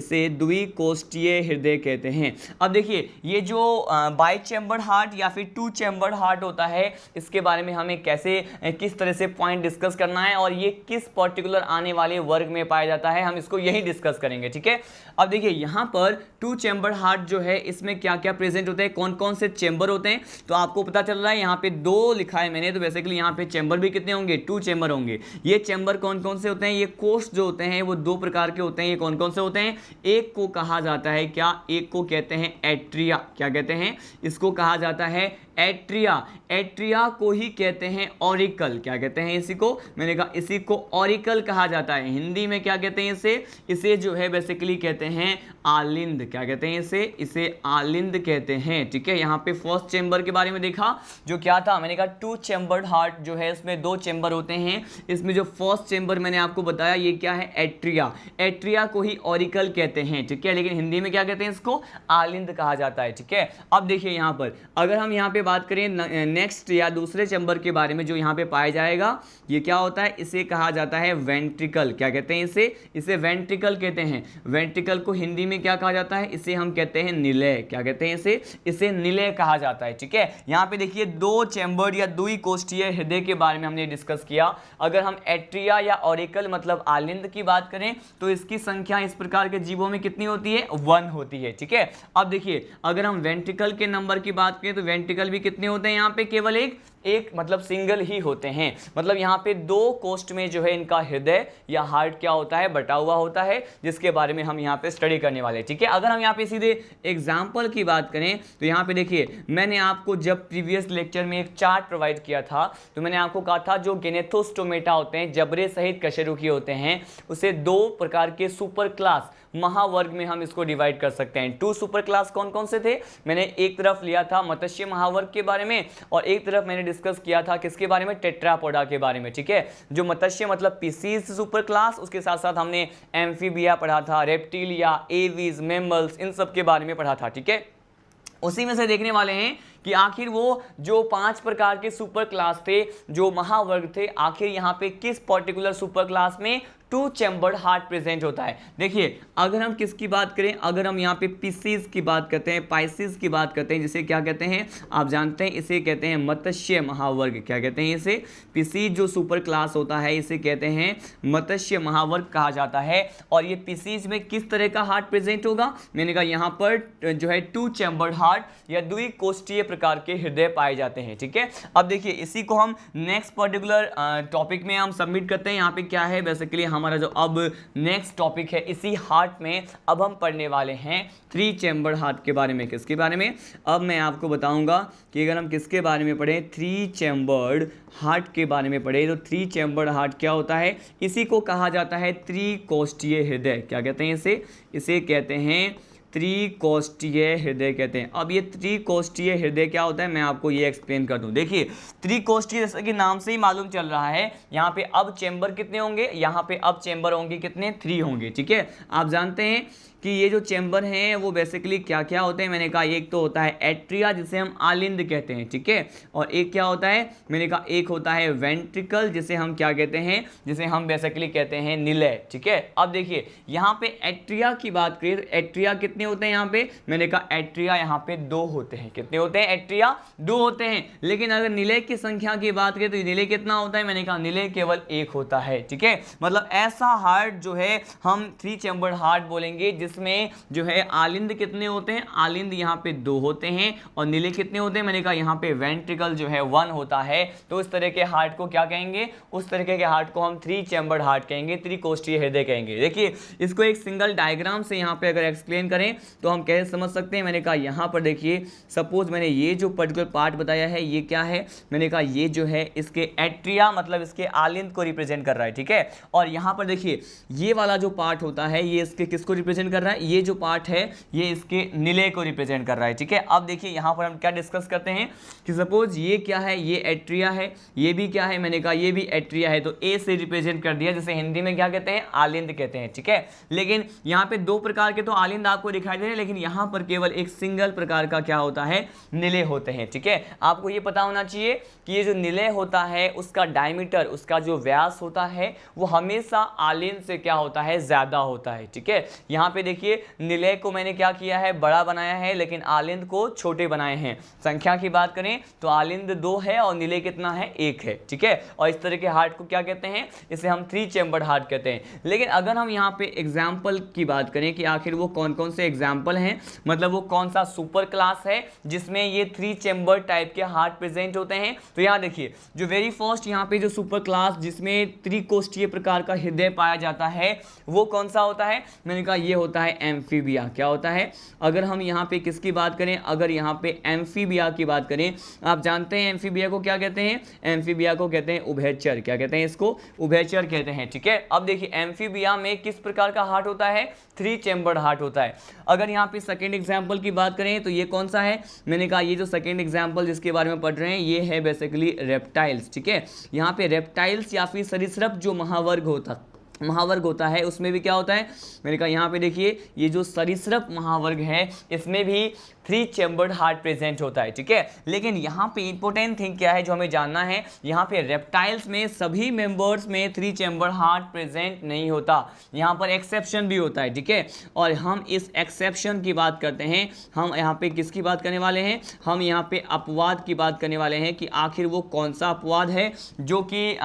इसे द्विकोष्ठीय हृदय कहते हैं। अब देखिए ये जो बाई चेंबर्ड हार्ट या फिर टू चेंबर्ड हार्ट होता है इसके बारे में हमें कैसे किस तरह से पॉइंट डिस्कस करना है और ये किस पर्टिकुलर आने वाले वर्ग में पाया जाता है, हम इसको यही डिस्कस करेंगे, ठीक है। अब देखिए यहाँ पर टू चेंबर्ड हार्ट जो है इसमें क्या क्या प्रेजेंट होते हैं, कौन कौन से चेंबर होते हैं, तो आपको पता चल रहा है यहाँ पे दो लिखा है मैंने, तो बेसिकली यहाँ पे चेंबर भी कितने होंगे, टू चेंबर होंगे। ये चेंबर कौन कौन से होते हैं, ये कोष्ठ जो होते हैं वो दो प्रकार के होते हैं। ये कौन कौन से होते हैं, एक को कहा जाता है क्या, एक को कहते हैं एट्रिया। क्या कहते हैं, इसको कहा जाता है एट्रिया। एट्रिया को ही कहते हैं ऑरिकल। क्या कहते हैं इसी को, मैंने कहा इसी को ऑरिकल कहा जाता है। हिंदी में क्या कहते हैं इसे जो है बेसिकली कहते हैं आलिंद। क्या कहते हैं इसे आलिंद कहते हैं, ठीक है। यहाँ पे फर्स्ट चेंबर के बारे में देखा जो क्या था, मैंने कहा टू चेंबर्ड हार्ट जो है इसमें दो चेंबर होते हैं। इसमें जो फर्स्ट चेंबर मैंने आपको बताया ये क्या है, एट्रिया। एट्रिया को ही ऑरिकल कहते हैं, ठीक है, लेकिन हिंदी में क्या कहते हैं, इसको आलिंद कहा जाता है, ठीक है। अब देखिए यहाँ पर अगर हम यहाँ पे बात करें नेक्स्ट या दूसरे चेंबर के बारे में जो यहाँ पे पाया जाएगा, ये क्या होता है, इसे कहा जाता है वेंट्रिकल। क्या कहते हैं इसे वेंट्रिकल कहते हैं। वेंट्रिकल को हिंदी में क्या कहा जाता है, इसे हम कहते हैं निलय। क्या कहते हैं इसे निलय कहा जाता है, ठीक है। यहाँ पे देखिए दो चेंबर्ड या द्विकोष्ठीय हृदय के बारे में हमने डिस्कस किया। अगर हम एट्रिया या ऑरिकल मतलब आलिंद की बात करें तो इसकी संख्या इस प्रकार के जीवों में कितनी होती है, 1 होती है, ठीक है। अब देखिए अगर हम वेंट्रिकल के नंबर की बात करें तो वेंट्रिकल भी कितने होते हैं, यहाँ पे केवल एक मतलब सिंगल ही होते हैं। मतलब यहाँ पे दो कोष्ठ में जो है इनका हृदय या हार्ट क्या होता है, बटा हुआ होता है, जिसके बारे में हम यहाँ पे स्टडी करने वाले हैं, ठीक है। अगर हम यहाँ पे सीधे एग्जाम्पल की बात करें तो यहाँ पे देखिए मैंने आपको जब प्रीवियस लेक्चर में एक चार्ट प्रोवाइड किया था तो मैंने आपको कहा था जो गेनेथोस्टोमेटा होते हैं, जबड़े सहित कशेरुकी होते हैं, उसे दो प्रकार के सुपर क्लास महावर्ग में हम इसको डिवाइड कर सकते हैं। टू सुपर क्लास कौन कौन से थे, मैंने एक तरफ लिया था मत्स्य महावर्ग के बारे में और एक तरफ मैंने डिस्कस किया था किसके बारे में, टेट्रापोडा के बारे में, ठीक है। जो मत्स्य मतलब पीसीज सुपर क्लास, उसके साथ साथ हमने एम्फीबिया पढ़ा था, रेप्टिलिया, एवीज, मैमल्स, इन सब के बारे में पढ़ा था, ठीक है। उसी में से देखने वाले हैं कि आखिर वो जो 5 प्रकार के सुपर क्लास थे, जो महावर्ग थे, आखिर यहाँ पे किस पर्टिकुलर सुपर क्लास में टू चेंबर्ड हार्ट प्रेजेंट होता है। देखिए अगर हम किसकी बात करें, अगर हम यहाँ पे पीसीज की बात करते हैं, पाइसिस की बात करते हैं, जिसे क्या कहते हैं आप जानते हैं, इसे कहते हैं मत्स्य महावर्ग। क्या कहते हैं इसे, पीसीज जो सुपर क्लास होता है इसे कहते हैं मत्स्य महावर्ग कहा जाता है। और ये पीसीज में किस तरह का हार्ट प्रेजेंट होगा, मैंने कहा यहाँ पर जो है टू चेंबर्ड हार्ट या द्विकोष्ठीय प्रकार के हृदय पाए जाते हैं, ठीक है। अब देखिए इसी को हम नेक्स्ट पर्टिकुलर टॉपिक में हम सबमिट करते हैं। यहाँ पे क्या है बेसिकली हमारा जो अब नेक्स्ट टॉपिक है, इसी हार्ट में अब हम पढ़ने वाले हैं 3 चेंबर्ड हार्ट के बारे में। किसके बारे में, अब मैं आपको बताऊंगा कि अगर हम किसके बारे में पढ़ें, 3 चेंबर्ड हार्ट के बारे में पढ़े तो 3 चेंबर्ड हार्ट क्या होता है, इसी को कहा जाता है त्रिकोष्ठीय हृदय। क्या कहते हैं इसे कहते हैं त्रिकोष्ठीय हृदय कहते हैं। अब ये त्रिकोष्ठीय हृदय क्या होता है मैं आपको ये एक्सप्लेन कर दूं। देखिए त्रिकोष्ठीय जैसा कि नाम से ही मालूम चल रहा है, यहाँ पे अब चेंबर कितने होंगे, यहाँ पे अब चेंबर होंगे कितने, 3 होंगे, ठीक है। आप जानते हैं कि ये जो चेंबर हैं वो बेसिकली क्या क्या होते हैं, मैंने कहा एक तो होता है एट्रिया जिसे हम आलिंद कहते हैं, ठीक है, और एक क्या होता है, मैंने कहा एक होता है वेंट्रिकल जिसे हम क्या कहते हैं, जिसे हम बेसिकली कहते हैं निलय, ठीक है। अब देखिए यहाँ पे एट्रिया की बात करें तो एट्रिया कितने कितने होते हैं यहाँ पे, मैंने कहा एट्रिया यहाँ पे 2 होते हैं। कितने होते हैं, एट्रिया 2 होते हैं। लेकिन अगर निलय की संख्या की बात करें तो निलय कितना होता है, मैंने कहा निलय केवल 1 होता है। ठीक है, मतलब ऐसा हार्ट जो है हम 3 चैम्बर्ड हार्ट बोलेंगे जिसमें जो है आलिंद कितने होते हैं, आलिंद यहाँ पे 2 होते हैं और निलय कितने होते हैं, मैंने कहा यहाँ पे वेंट्रिकल जो है 1 होता है। तो इस तरह के हार्ट को क्या कहेंगे, उस तरीके के हार्ट को हम 3 चैम्बर्ड हार्ट कहेंगे, त्रिकोष्ठीय हृदय कहेंगे। देखिए इसको एक सिंगल डायग्राम से यहाँ पे अगर एक्सप्लेन करें तो हम कैसे समझ सकते हैं। मैंने कहा यहाँ पर देखिए, सपोज मैंने ये जो पर्टिकुलर पार्ट बताया है ये क्या है, मैंने कहा ये जो है इसके एट्रिया मतलब इसके आलिंद को रिप्रेजेंट कर रहा है। ठीक है, और यहाँ पर देखिए ये वाला जो पार्ट होता है ये इसके किसको रिप्रेजेंट कर रहा है, ये जो पार्ट है ये इसके निलय को रिप्रेजेंट कर रहा है। ठीक है, अब देखिए यहाँ पर हम क्या डिस्कस करते हैं कि सपोज ये क्या है, ये एट्रिया है, ये भी क्या है, मैंने कहा ये भी एट्रिया है, तो ए से रिप्रेजेंट कर दिया, जैसे हिंदी में क्या कहते हैं, आलिंद कहते हैं। ठीक है, लेकिन यहाँ पे 2 प्रकार के तो आलिंद आपको दिखाई दे रहे हैं, लेकिन यहाँ पर केवल एक सिंगल प्रकार का क्या होता है, निलय होते हैं। ठीक है, आपको ये पता होना चाहिए कि ये जो निलय होता है उसका डायमीटर, उसका जो व्यास होता है वो हमेशा आलिंद से क्या होता है, ज्यादा होता है। ठीक है, यहाँ पे देखिए निलय को मैंने क्या किया है, बड़ा बनाया है, लेकिन आलिंद को छोटे बनाए हैं। संख्या की बात करें तो आलिंद 2 है और निलय कितना है, 1 है। ठीक है, और इस तरह के हार्ट को क्या कहते हैं, इसे हम 3 चैम्बर्ड हार्ट कहते हैं। लेकिन अगर हम यहाँ पे एग्जाम्पल की बात करें कि आखिर वो कौन कौन से एग्जाम्पल हैं, मतलब वो कौन सा सुपर क्लास है जिसमें ये 3 चैम्बर टाइप के हार्ट प्रेजेंट होते हैं, तो यहाँ देखिए जो वेरी फर्स्ट यहाँ पे जो सुपर क्लास जिसमें त्रिकोष्ठीय प्रकार का हृदय पाया जाता है वो कौन सा होता है, मैंने कहा ये होता है एम्फीबिया। क्या होता है, अगर हम यहाँ पे किसकी बात करें, अगर यहाँ पे एम्फीबिया की बात करें, आप जानते हैं एम्फीबिया को क्या कहते हैं, एम्फीबिया को कहते हैं उभयचर। क्या कहते हैं इसको, उभयचर कहते हैं। ठीक है, अब देखिए एम्फीबिया में किस प्रकार का हार्ट होता है, 3 चैम्बर्ड हार्ट होता है। अगर यहाँ पे सेकेंड एग्जाम्पल की बात करें तो ये कौन सा है, मैंने कहा ये जो सेकेंड एग्जाम्पल जिसके बारे में पढ़ रहे हैं ये है बेसिकली रेप्टाइल्स। ठीक है, यहाँ पे रेप्टाइल्स या फिर सरीसृप जो महावर्ग होता है उसमें भी क्या होता है, मैंने कहा यहाँ पे देखिए ये जो सरीसृप महावर्ग है इसमें भी 3 चैम्बर्ड हार्ट प्रेजेंट होता है। ठीक है, लेकिन यहाँ पे इंपॉर्टेंट थिंग क्या है जो हमें जानना है, यहाँ पे रेप्टाइल्स में सभी मेंबर्स में 3 चैम्बर्ड हार्ट प्रेजेंट नहीं होता, यहाँ पर एक्सेप्शन भी होता है। ठीक है, और हम इस एक्सेप्शन की बात करते हैं, हम यहाँ पे किसकी बात करने वाले हैं, हम यहाँ पे अपवाद की बात करने वाले हैं कि आखिर वो कौन सा अपवाद है जो कि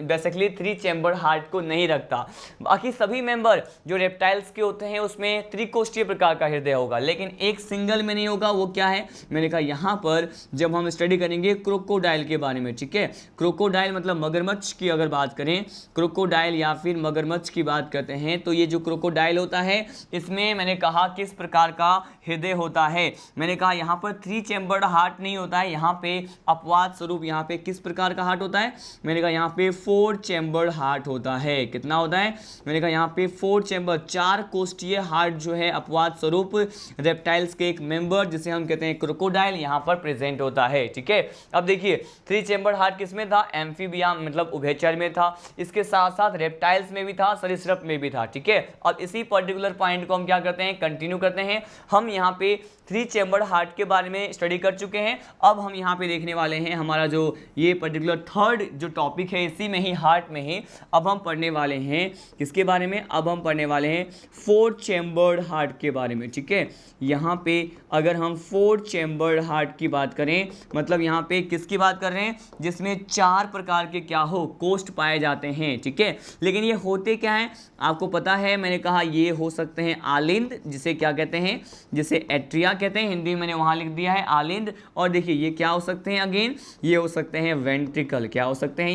बेसिकली 3 चैम्बर्ड हार्ट को नहीं रखता। बाकी सभी मेंबर जो रेप्टाइल्स के होते हैं उसमें त्रिकोष्ठीय प्रकार का हृदय होगा, लेकिन एक सिंगल में नहीं होगा। वो क्या है, मैंने कहा यहाँ पर जब हम स्टडी करेंगे क्रोकोडाइल के बारे में। ठीक है, क्रोकोडाइल मतलब मगरमच्छ की अगर बात करें, क्रोकोडाइल या फिर मगरमच्छ की बात करते हैं तो ये जो क्रोकोडाइल होता है इसमें मैंने कहा किस प्रकार का हृदय होता है, मैंने कहा यहाँ पर 3 चैम्बर्ड हार्ट नहीं होता है, यहाँ पे अपवाद स्वरूप यहाँ पे किस प्रकार का हार्ट होता है, मैंने कहा यहाँ पे 4 चैम्बर्ड हार्ट होता है। कितना होता है, मैंने कहा यहाँ पे 4 चैम्बर 4 कोष्ठीय हार्ट जो है अपवाद स्वरूप रेप्टाइल्स के एक मेंबर जिसे हम कहते हैं क्रोकोडाइल यहाँ पर प्रेजेंट होता है। ठीक है, अब देखिए 3 चैम्बर हार्ट किसमें था, एम्फीबिया मतलब उभयचर में था, इसके साथ साथ रेप्टाइल्स में भी था, सरीसृप में भी था। ठीक है, अब इसी पर्टिकुलर पॉइंट को हम क्या करते हैं, कंटिन्यू करते हैं। हम यहाँ पे 3 चैम्बर्ड हार्ट के बारे में स्टडी कर चुके हैं, अब हम यहाँ पे देखने वाले हैं हमारा जो ये पर्टिकुलर थर्ड जो टॉपिक है इसी में ही हार्ट में ही अब हम पढ़ने वाले हैं किसके बारे में, अब हम पढ़ने वाले हैं 4 चैम्बर्ड हार्ट के बारे में। ठीक है, यहाँ पे अगर हम 4 चैम्बर्ड हार्ट की बात करें मतलब यहाँ पे किसकी बात कर रहे हैं, जिसमें 4 प्रकार के क्या हो कोष्ठ पाए जाते हैं। ठीक है, लेकिन ये होते क्या हैं आपको पता है, मैंने कहा ये हो सकते हैं आलिंद जिसे क्या कहते हैं, जिसे एट्रिया कहते हैं, हिंदी में मैंने वहाँ लिख दिया है आलिंद। और देखिए ये क्या हो सकते हैं, अगेन ये हो सकते हैं वेंट्रिकल। क्या हो सकते हैं,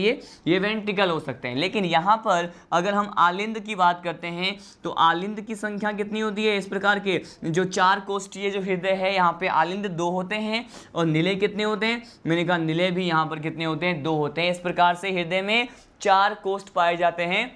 ये वेंट्रिकल हो सकते हैं। लेकिन यहाँ पर अगर हम आलिंद की बात करते हैं तो आलिंद की संख्या कितनी होती है, इस प्रकार के जो 4 कोष्ठीय जो हृदय है यहाँ पे आलिंद 2 होते हैं और निलय कितने होते हैं, मैंने कहा निलय भी यहाँ पर कितने होते हैं, 2 होते हैं। इस प्रकार से हृदय में 4 कोष्ठ पाए जाते हैं,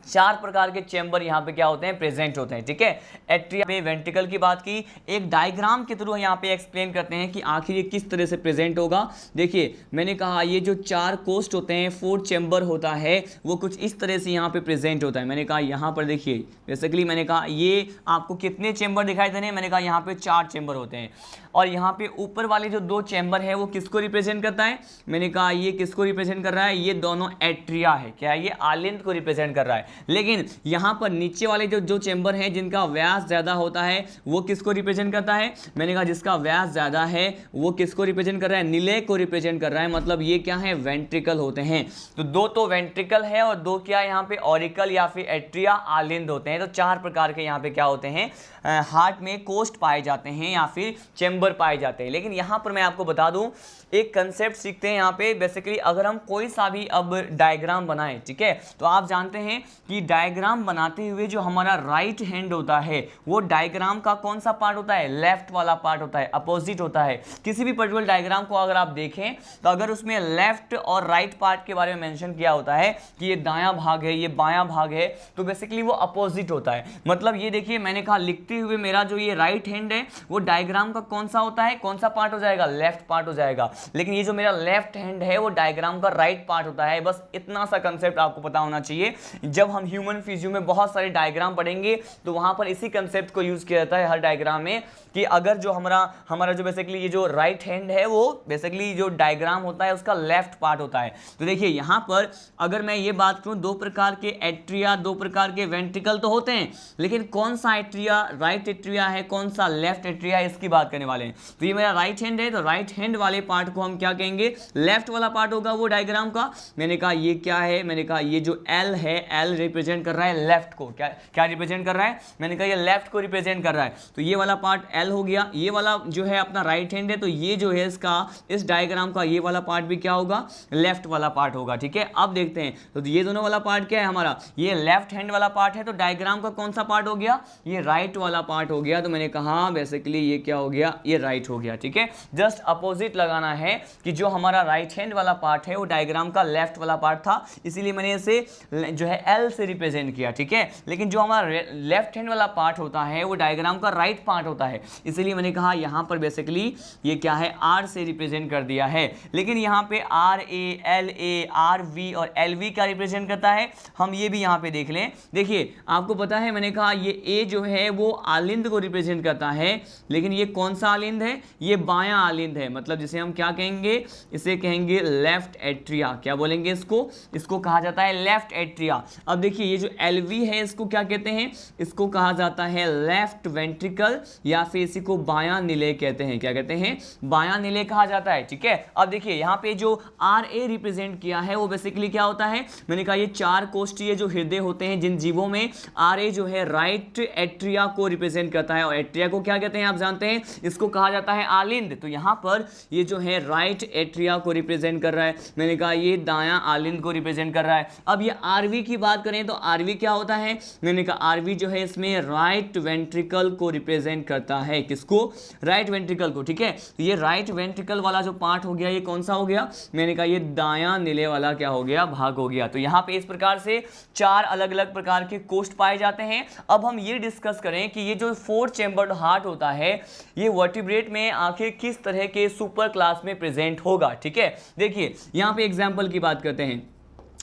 4 प्रकार के चैम्बर यहाँ पे क्या होते हैं, प्रेजेंट होते हैं। ठीक है, एट्रिया पे वेंट्रिकल की बात की, एक डायग्राम के थ्रू यहाँ पे एक्सप्लेन करते हैं कि आखिर ये किस तरह से प्रेजेंट होगा। देखिए मैंने कहा ये जो 4 कोष्ठ होते हैं 4 चैम्बर होता है वो कुछ इस तरह से यहाँ पे प्रेजेंट होता है। मैंने कहा यहाँ पर देखिए बेसिकली मैंने कहा ये आपको कितने चैम्बर दिखाई दे रहे हैं, मैंने कहा यहाँ पे 4 चैम्बर होते हैं। और यहाँ पे ऊपर वाले जो 2 चैम्बर है वो किसको रिप्रेजेंट करता है, मैंने कहा ये किसको रिप्रेजेंट कर रहा है, ये दोनों एट्रिया है। क्या है, ये आलिंद को रिप्रेजेंट कर रहा है। है। लेकिन यहाँ पर नीचे वाले जो चेंबर हैं जिनका व्यास ज़्यादा होता है वो किसको रिप्रेजेंट करता है? मैंने कहा जिसका व्यास ज़्यादा है वो किसको रिप्रेजेंट कर रहा है? निलय को रिप्रेजेंट कर रहा है। मतलब ये क्या है? वेंट्रिकल होते हैं। तो दो तो वेंट्रिकल है और दो क्या यहाँ पे ऑरिकल या फिर एट्रिया आलिंद होते हैं। तो चार प्रकार के यहाँ पे क्या होते हैं? हार्ट में कोष्ठ पाए जाते हैं या फिर चेंबर पाए जाते हैं। लेकिन यहाँ पर मैं आपको बता दूं एक कंसेप्ट सीखते हैं यहाँ पे। बेसिकली अगर हम कोई सा भी अब डायग्राम बनाएं, ठीक है, तो आप जानते हैं कि डायग्राम बनाते हुए जो हमारा राइट हैंड होता है वो डायग्राम का कौन सा पार्ट होता है? लेफ्ट वाला पार्ट होता है, अपोजिट होता है। किसी भी पर्टिकुलर डायग्राम को अगर आप देखें तो अगर उसमें लेफ्ट और राइट पार्ट के बारे में मेंशन किया होता है कि ये दायां भाग है, ये बायां भाग है, तो बेसिकली वो अपोजिट होता है। मतलब ये देखिए मैंने कहा लिखते हुए मेरा जो ये राइट हैंड है वो डायग्राम का कौन सा होता है? कौन सा पार्ट हो जाएगा? लेफ्ट पार्ट हो जाएगा। लेकिन ये जो मेरा लेफ्ट हैंड है वो डायग्राम का राइट पार्ट होता है। बस इतना सा कंसेप्ट आपको पता होना चाहिए। जब हम ह्यूमन फिजियो में बहुत सारे डायग्राम पढ़ेंगे तो वहां पर इसी कंसेप्ट को यूज किया जाता है हर डायग्राम में कि अगर जो हमारा जो बेसिकली ये जो राइट हैंड है वो बेसिकली जो डायग्राम होता है उसका लेफ्ट पार्ट होता है। तो देखिए यहां पर अगर मैं ये बात करूं दो प्रकार के एट्रिया, दो प्रकार के वेंट्रिकल तो होते हैं, लेकिन कौन सा एट्रिया राइट एट्रिया है, कौन सा लेफ्ट एट्रिया है, इसकी बात करने वाले हैं। तो ये मेरा राइट हैंड है, तो राइट हैंड वाले पार्ट को हम क्या कहेंगे? लेफ्ट वाला पार्ट होगा वो डायग्राम का। मैंने कहा ये क्या है? मैंने कहा ये जो एल है, एल रिप्रेजेंट कर रहा है लेफ्ट को। क्या रिप्रेजेंट कर रहा है? मैंने कहा ये लेफ्ट को रिप्रेजेंट कर रहा है। तो ये वाला पार्ट एल हो गया। ये वाला जो है अपना राइट हैंड है, तो ये जो है इसका इस डायग्राम का ये वाला पार्ट भी क्या होगा? लेफ्ट वाला पार्ट होगा। ठीक है, अब देखते हैं तो ये दोनों वाला पार्ट क्या है हमारा? ये लेफ्ट हैंड वाला पार्ट है, तो डायग्राम का कौन सा पार्ट हो गया? ये राइट वाला पार्ट हो गया। तो मैंने कहा बेसिकली ये क्या हो गया? ये राइट हो गया। ठीक है, जस्ट अपोजिट लगाना है कि जो हमारा राइट हैंड वाला पार्ट है वो डायग्राम का लेफ्ट वाला पार्ट था, इसीलिए मैंने इसे जो है एल से रिप्रेजेंट किया। ठीक है, लेकिन जो हमारा लेफ्ट हैंड वाला पार्ट होता है वो डायग्राम का राइट पार्ट होता है, इसलिए मैंने कहा यहां पर बेसिकली ये क्या है? आर से रिप्रेजेंट कर दिया है। लेकिन यहां पे R A, L A, R V और एल वी क्या रिप्रेजेंट करता है? हम ये भी यहां पे देख लें। देखिए आपको पता है मैंने कहा ये ए जो है वो आलिंद को रिप्रेजेंट करता है, लेकिन ये कौन सा आलिंद है? ये बायां आलिंद है। मतलब जिसे हम क्या कहेंगे? इसे कहेंगे लेफ्ट एट्रिया। क्या बोलेंगे इसको? इसको कहा जाता है लेफ्ट एट्रिया। अब देखिए ये जो एलवी है इसको क्या कहते हैं? इसको कहा जाता है लेफ्ट वेंट्रिकल या फिर इसी को बायां निलय कहते हैं। क्या कहते हैं? बायां निलय कहा जाता है। ठीक है, अब देखिए यहाँ पे जो आर ए रिप्रेजेंट किया है वो बेसिकली क्या होता है? मैंने कहा ये चार कोष्ठीय जो हृदय होते हैं जिन जीवों में आर ए जो है राइट एट्रिया को रिप्रेजेंट करता है। और एट्रिया को क्या कहते हैं आप जानते हैं? इसको कहा जाता है आलिंद। तो यहाँ पर ये जो है राइट एट्रिया को रिप्रेजेंट कर रहा है। मैंने कहा ये दायां आलिंद को रिप्रेजेंट कर रहा है। अब ये आरवी की बात करें तो आरवी क्या होता है? मैंने कहा आरवी जो है इसमें राइट वेंट्रिकल को रिप्रेजेंट करता है। किसको? राइट वेंट्रिकल को। ठीक है, तो ये राइट वेंट्रिकल वाला जो पार्ट हो गया ये कौन सा हो गया? मैंने कहा ये दायां निलय वाला क्या हो गया? भाग हो गया। तो यहाँ पे इस प्रकार से चार अलग अलग प्रकार के कोष्ठ पाए जाते हैं। अब हम ये डिस्कस करें कि ये जो 4 चैम्बर्ड हार्ट होता है ये वर्टिब्रेट में आखिर किस तरह के सुपर क्लास में प्रेजेंट होगा। ठीक है, देखिए यहाँ पे एग्जाम्पल की बात करते हैं।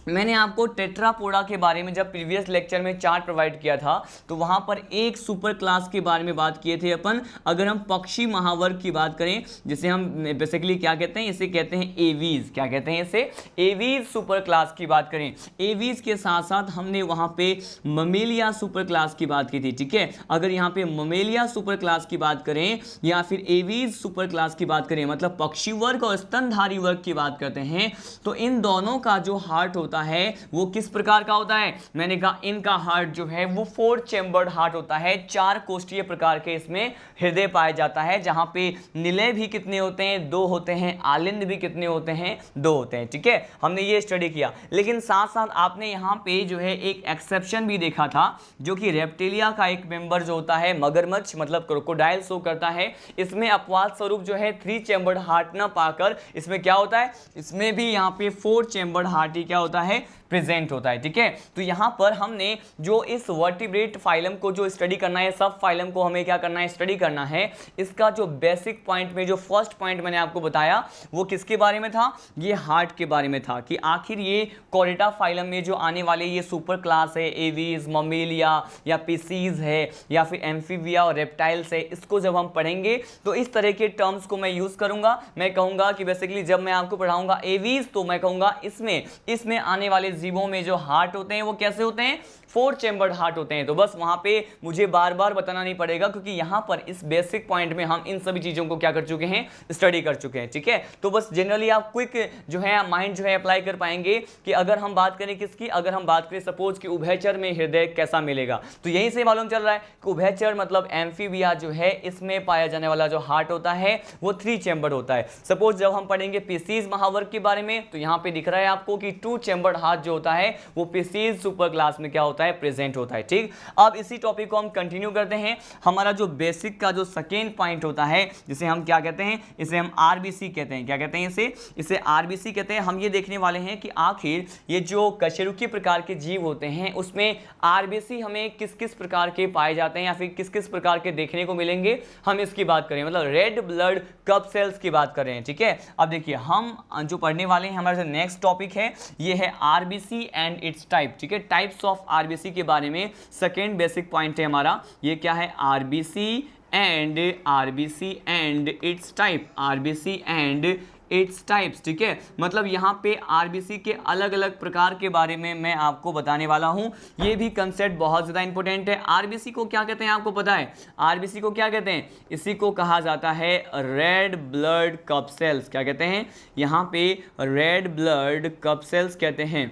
मैंने आपको टेट्रापोडा के बारे में जब प्रीवियस लेक्चर में चार्ट प्रोवाइड किया था तो वहां पर एक सुपर क्लास के बारे में बात किए थे अपन। अगर हम पक्षी महावर्ग की बात करें जिसे हम बेसिकली क्या कहते हैं? इसे कहते हैं एवीज। क्या कहते हैं इसे? एवीज सुपर क्लास की बात करें। एवीज के साथ साथ हमने वहां पे ममेलिया सुपर क्लास की बात की थी। ठीक है, अगर यहाँ पे ममेलिया सुपर क्लास की बात करें या फिर एवीज सुपर क्लास की बात करें, मतलब पक्षी वर्ग और स्तनधारी वर्ग की बात करते हैं, तो इन दोनों का जो हार्ट होता है वो किस प्रकार का होता है? मैंने कहा इनका हार्ट जो है वो 4 चैम्बर्ड हार्ट होता है। 4 कोष्ठीय प्रकार के इसमें हृदय पाया जाता है, जहां पे निलय भी कितने होते हैं? 2 होते हैं। आलिंद भी कितने होते हैं? 2 होते हैं। ठीक है, हमने ये स्टडी किया। लेकिन साथ साथ आपने यहाँ पे जो है एक एक्सेप्शन भी देखा था, जो कि रेप्टिलिया का एक मेंबर जो होता है मगरमच्छ मतलब क्रोकोडाइल शो करता है। इसमें अपवाद स्वरूप जो है 3 चैम्बर्ड हार्ट ना पाकर इसमें क्या होता है? इसमें भी यहाँ पे 4 चैम्बर्ड हार्ट ही क्या होता है? प्रेजेंट होता है। ठीक है, तो यहां पर हमने जो इस वर्टिब्रेट फाइलम को जो स्टडी करना है, सब फाइलम को हमें क्या करना है? स्टडी करना है। इसका जो बेसिक पॉइंट में जो फर्स्ट पॉइंट मैंने आपको बताया वो किसके बारे में था? ये हार्ट के बारे में था कि आखिर ये कॉरिडा फाइलम में जो आने वाले ये सुपर क्लास है, एवीज, ममेलिया या पीसीज है या फिर एम्फीबिया और रेप्टाइल्स है, इसको जब हम पढ़ेंगे तो इस तरह के टर्म्स को मैं यूज करूंगा। मैं कहूंगा कि बेसिकली जब मैं आपको पढ़ाऊंगा एवीज तो मैं कहूंगा इसमें आने वाले जीवों में जो हार्ट होते हैं वो कैसे होते हैं, 4 चैम्बर्ड हार्ट होते हैं। तो बस वहां पे मुझे बार बार बताना नहीं पड़ेगा, क्योंकि यहां पर इस बेसिक पॉइंट में हम इन सभी चीजों को क्या कर चुके हैं, स्टडी कर चुके हैं। ठीक है, तो बस जनरली आप क्विक जो है माइंड जो है अप्लाई कर पाएंगे कि अगर हम बात करें किसकी, अगर हम बात करें सपोज कि उभयचर में हृदय कैसा मिलेगा, तो यहीं से मालूम चल रहा है कि उभयचर मतलब एम्फीबिया जो है, इसमें पाया जाने वाला जो हार्ट होता है वो 3 चैम्बर्ड होता है। सपोज जब हम पढ़ेंगे पीसीज महावर्ग के बारे में, तो यहां पे दिख रहा है आपको कि 2 चैम्बर्ड हार्ट जो होता है वो पीसीज सुपर क्लास में क्या होता है, प्रेजेंट होता है। ठीक, अब इसी टॉपिक को हम कंटिन्यू करते हैं। हमारा जो बेसिक का जो सेकेंड पॉइंट होता है, जिसे हम क्या कहते हैं, इसे हम आरबीसी कहते हैं। क्या कहते हैं इसे आरबीसी कहते हैं। हम ये देखने वाले हैं कि आखिर ये जो कशेरुकी प्रकार के जीव होते हैं उसमें आरबीसी हमें किस किस प्रकार के पाए जाते हैं या फिर किस किस प्रकार के देखने को मिलेंगे, हम इसकी बात करें, मतलब रेड ब्लड कप सेल्स की बात कर रहे हैं। ठीक है, अब देखिए हम जो पढ़ने वाले हैं, हमारा जो नेक्स्ट टॉपिक है ये है आरबीसी एंड इट्स टाइप। ठीक है, टाइप्स ऑफ आरबीसी के बारे में सेकेंड बेसिक पॉइंट है हमारा, ये क्या है, RBC and it's type, RBC and its types. ठीक है, मतलब यहाँ पे आरबीसी के अलग अलग प्रकार के बारे में मैं आपको बताने वाला हूँ। ये भी कंसेप्ट बहुत ज़्यादा इंपॉर्टेंट है। आरबीसी को क्या कहते हैं आपको पता है, आरबीसी को क्या कहते हैं, इसी को कहा जाता है रेड ब्लड कप सेल्स। क्या कहते हैं, यहाँ पे रेड ब्लड कप सेल्स कहते हैं।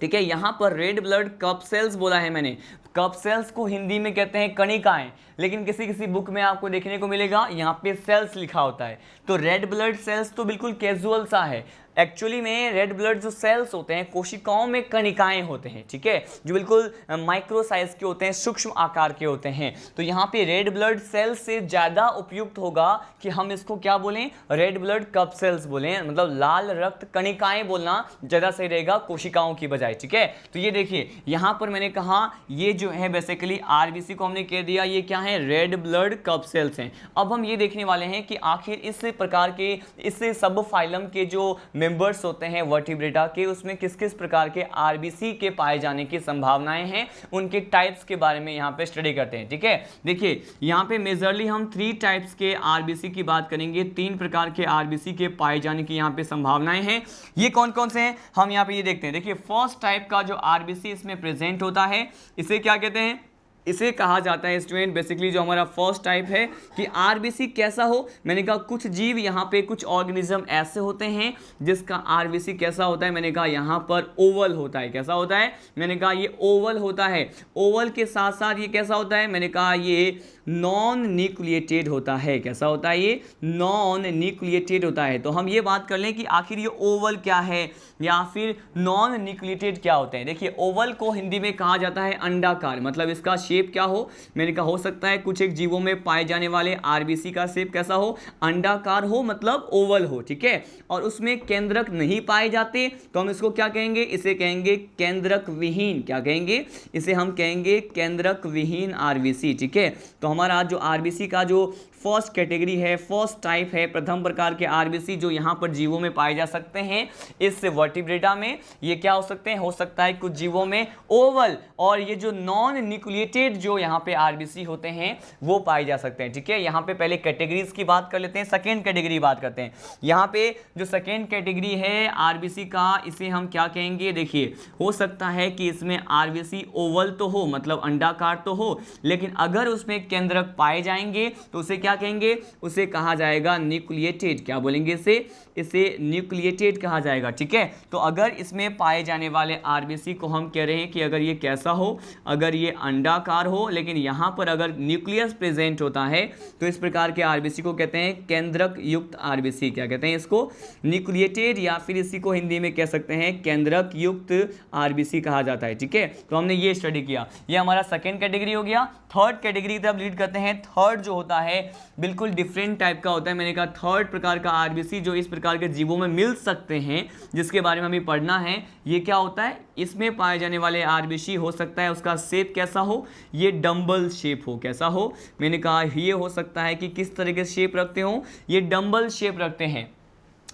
ठीक है, यहाँ पर रेड ब्लड कप सेल्स बोला है मैंने, कप सेल्स को हिंदी में कहते हैं कणिकाएं, लेकिन किसी किसी बुक में आपको देखने को मिलेगा यहाँ पे सेल्स लिखा होता है। तो रेड ब्लड सेल्स तो बिल्कुल कैजुअल सा है, एक्चुअली में रेड ब्लड जो सेल्स होते हैं कोशिकाओं में कणिकाएं होते हैं। ठीक है, जो बिल्कुल माइक्रो साइज के होते हैं, सूक्ष्म आकार के होते हैं। तो यहाँ पे रेड ब्लड सेल्स से ज़्यादा उपयुक्त होगा कि हम इसको क्या बोलें, रेड ब्लड कप सेल्स बोलें, मतलब लाल रक्त कणिकाएं बोलना ज़्यादा सही रहेगा कोशिकाओं की बजाय। ठीक है, तो ये देखिए यहाँ पर मैंने कहा ये जो है बेसिकली आरबीसी को हमने कह दिया ये क्या है, रेड ब्लड कप सेल्स हैं। अब हम ये देखने वाले हैं कि आखिर इस प्रकार के, इस सब फाइलम के जो मेंबर्स होते हैं वर्टिब्रेटा के, उसमें किस किस प्रकार के आरबीसी के पाए जाने की संभावनाएं हैं, उनके टाइप्स के बारे में यहाँ पे स्टडी करते हैं। ठीक है, देखिए यहाँ पे मेजरली हम 3 टाइप्स के आरबीसी की बात करेंगे, 3 प्रकार के आरबीसी के पाए जाने की यहाँ पे संभावनाएं हैं। ये कौन कौन से हैं, हम यहाँ पे ये देखते हैं। देखिए फर्स्ट टाइप का जो आरबीसी इसमें प्रेजेंट होता है, इसे क्या कहते हैं, इसे कहा जाता है स्टूडेंट बेसिकली जो हमारा फर्स्ट टाइप है कि आरबीसी कैसा हो। मैंने कहा कुछ जीव यहाँ पे, कुछ ऑर्गेनिज्म ऐसे होते हैं जिसका आरबीसी कैसा होता है, मैंने कहा यहाँ पर ओवल होता है। कैसा होता है, मैंने कहा ये ओवल होता है। ओवल के साथ साथ ये कैसा होता है, मैंने कहा ये नॉन न्यूक्लिएटेड होता है। कैसा होता है, ये नॉन न्यूक्लिएटेड होता है। तो हम ये बात कर लें कि आखिर ये ओवल क्या है या फिर नॉन न्यूक्लिएटेड क्या होते हैं। देखिए ओवल को हिंदी में कहा जाता है अंडाकार, मतलब इसका शेप क्या हो, मैंने कहा हो सकता है कुछ एक जीवों में पाए जाने वाले आरबीसी का शेप कैसा हो, अंडाकार हो, मतलब ओवल हो। ठीक है, और उसमें केंद्रक नहीं पाए जाते तो हम इसको क्या कहेंगे, इसे कहेंगे केंद्रक विहीन। क्या कहेंगे, इसे हम कहेंगे केंद्रक विहीन आरबीसी। ठीक है, तो हमारा जो आरबीसी का जो फर्स्ट कैटेगरी है, फर्स्ट टाइप है, प्रथम प्रकार के आरबीसी जो यहाँ पर जीवों में पाए जा सकते हैं इस वर्टिब्रेटा में, ये क्या हो सकते हैं, हो सकता है कुछ जीवों में ओवल, और ये जो नॉन न्यूक्लिएटेड जो यहाँ पे आरबीसी होते हैं वो पाए जा सकते हैं। ठीक है, यहाँ पे पहले कैटेगरीज की बात कर लेते हैं, सेकेंड कैटेगरी बात करते हैं। यहाँ पे जो सेकेंड कैटेगरी है आरबीसी का, इसे हम क्या कहेंगे, देखिए हो सकता है कि इसमें आरबीसी ओवल तो हो, मतलब अंडाकार तो हो, लेकिन अगर उसमें केंद्रक पाए जाएंगे तो उसे क्या कहेंगे, उसे कहा जाएगा न्यूक्लिएटेड। क्या बोलेंगे इसे न्यूक्लिएटेड कहा जाएगा। ठीक है, तो अगर इसमें पाए जाने वाले आरबीसी को हम कह रहे हैं कि अगर ये कैसा हो, अगर ये अंडाकार हो लेकिन यहाँ पर अगर न्यूक्लियस प्रेजेंट होता है तो इस प्रकार के आरबीसी को कहते हैं केंद्रक युक्त आरबीसी। क्या कहते हैं इसको, न्यूक्लिएटेड, या फिर इसी को हिंदी में कह सकते हैं केंद्रक युक्त आरबीसी कहा जाता है। ठीक है, तो हमने ये स्टडी किया, ये हमारा सेकेंड कैटेगरी हो गया। थर्ड कैटेगरी की तरफ लीड करते हैं। थर्ड जो होता है बिल्कुल डिफरेंट टाइप का होता है। मैंने कहा थर्ड प्रकार का आरबीसी जो इस प्रकार के जीवों में मिल सकते हैं, जिसके बारे में हमें पढ़ना है, ये क्या होता है, इसमें पाए जाने वाले आरबीसी हो सकता है उसका शेप कैसा हो, ये डंबल शेप हो। कैसा हो, मैंने कहा ये हो सकता है कि किस तरह के शेप रखते हो, ये डंबल शेप रखते हैं।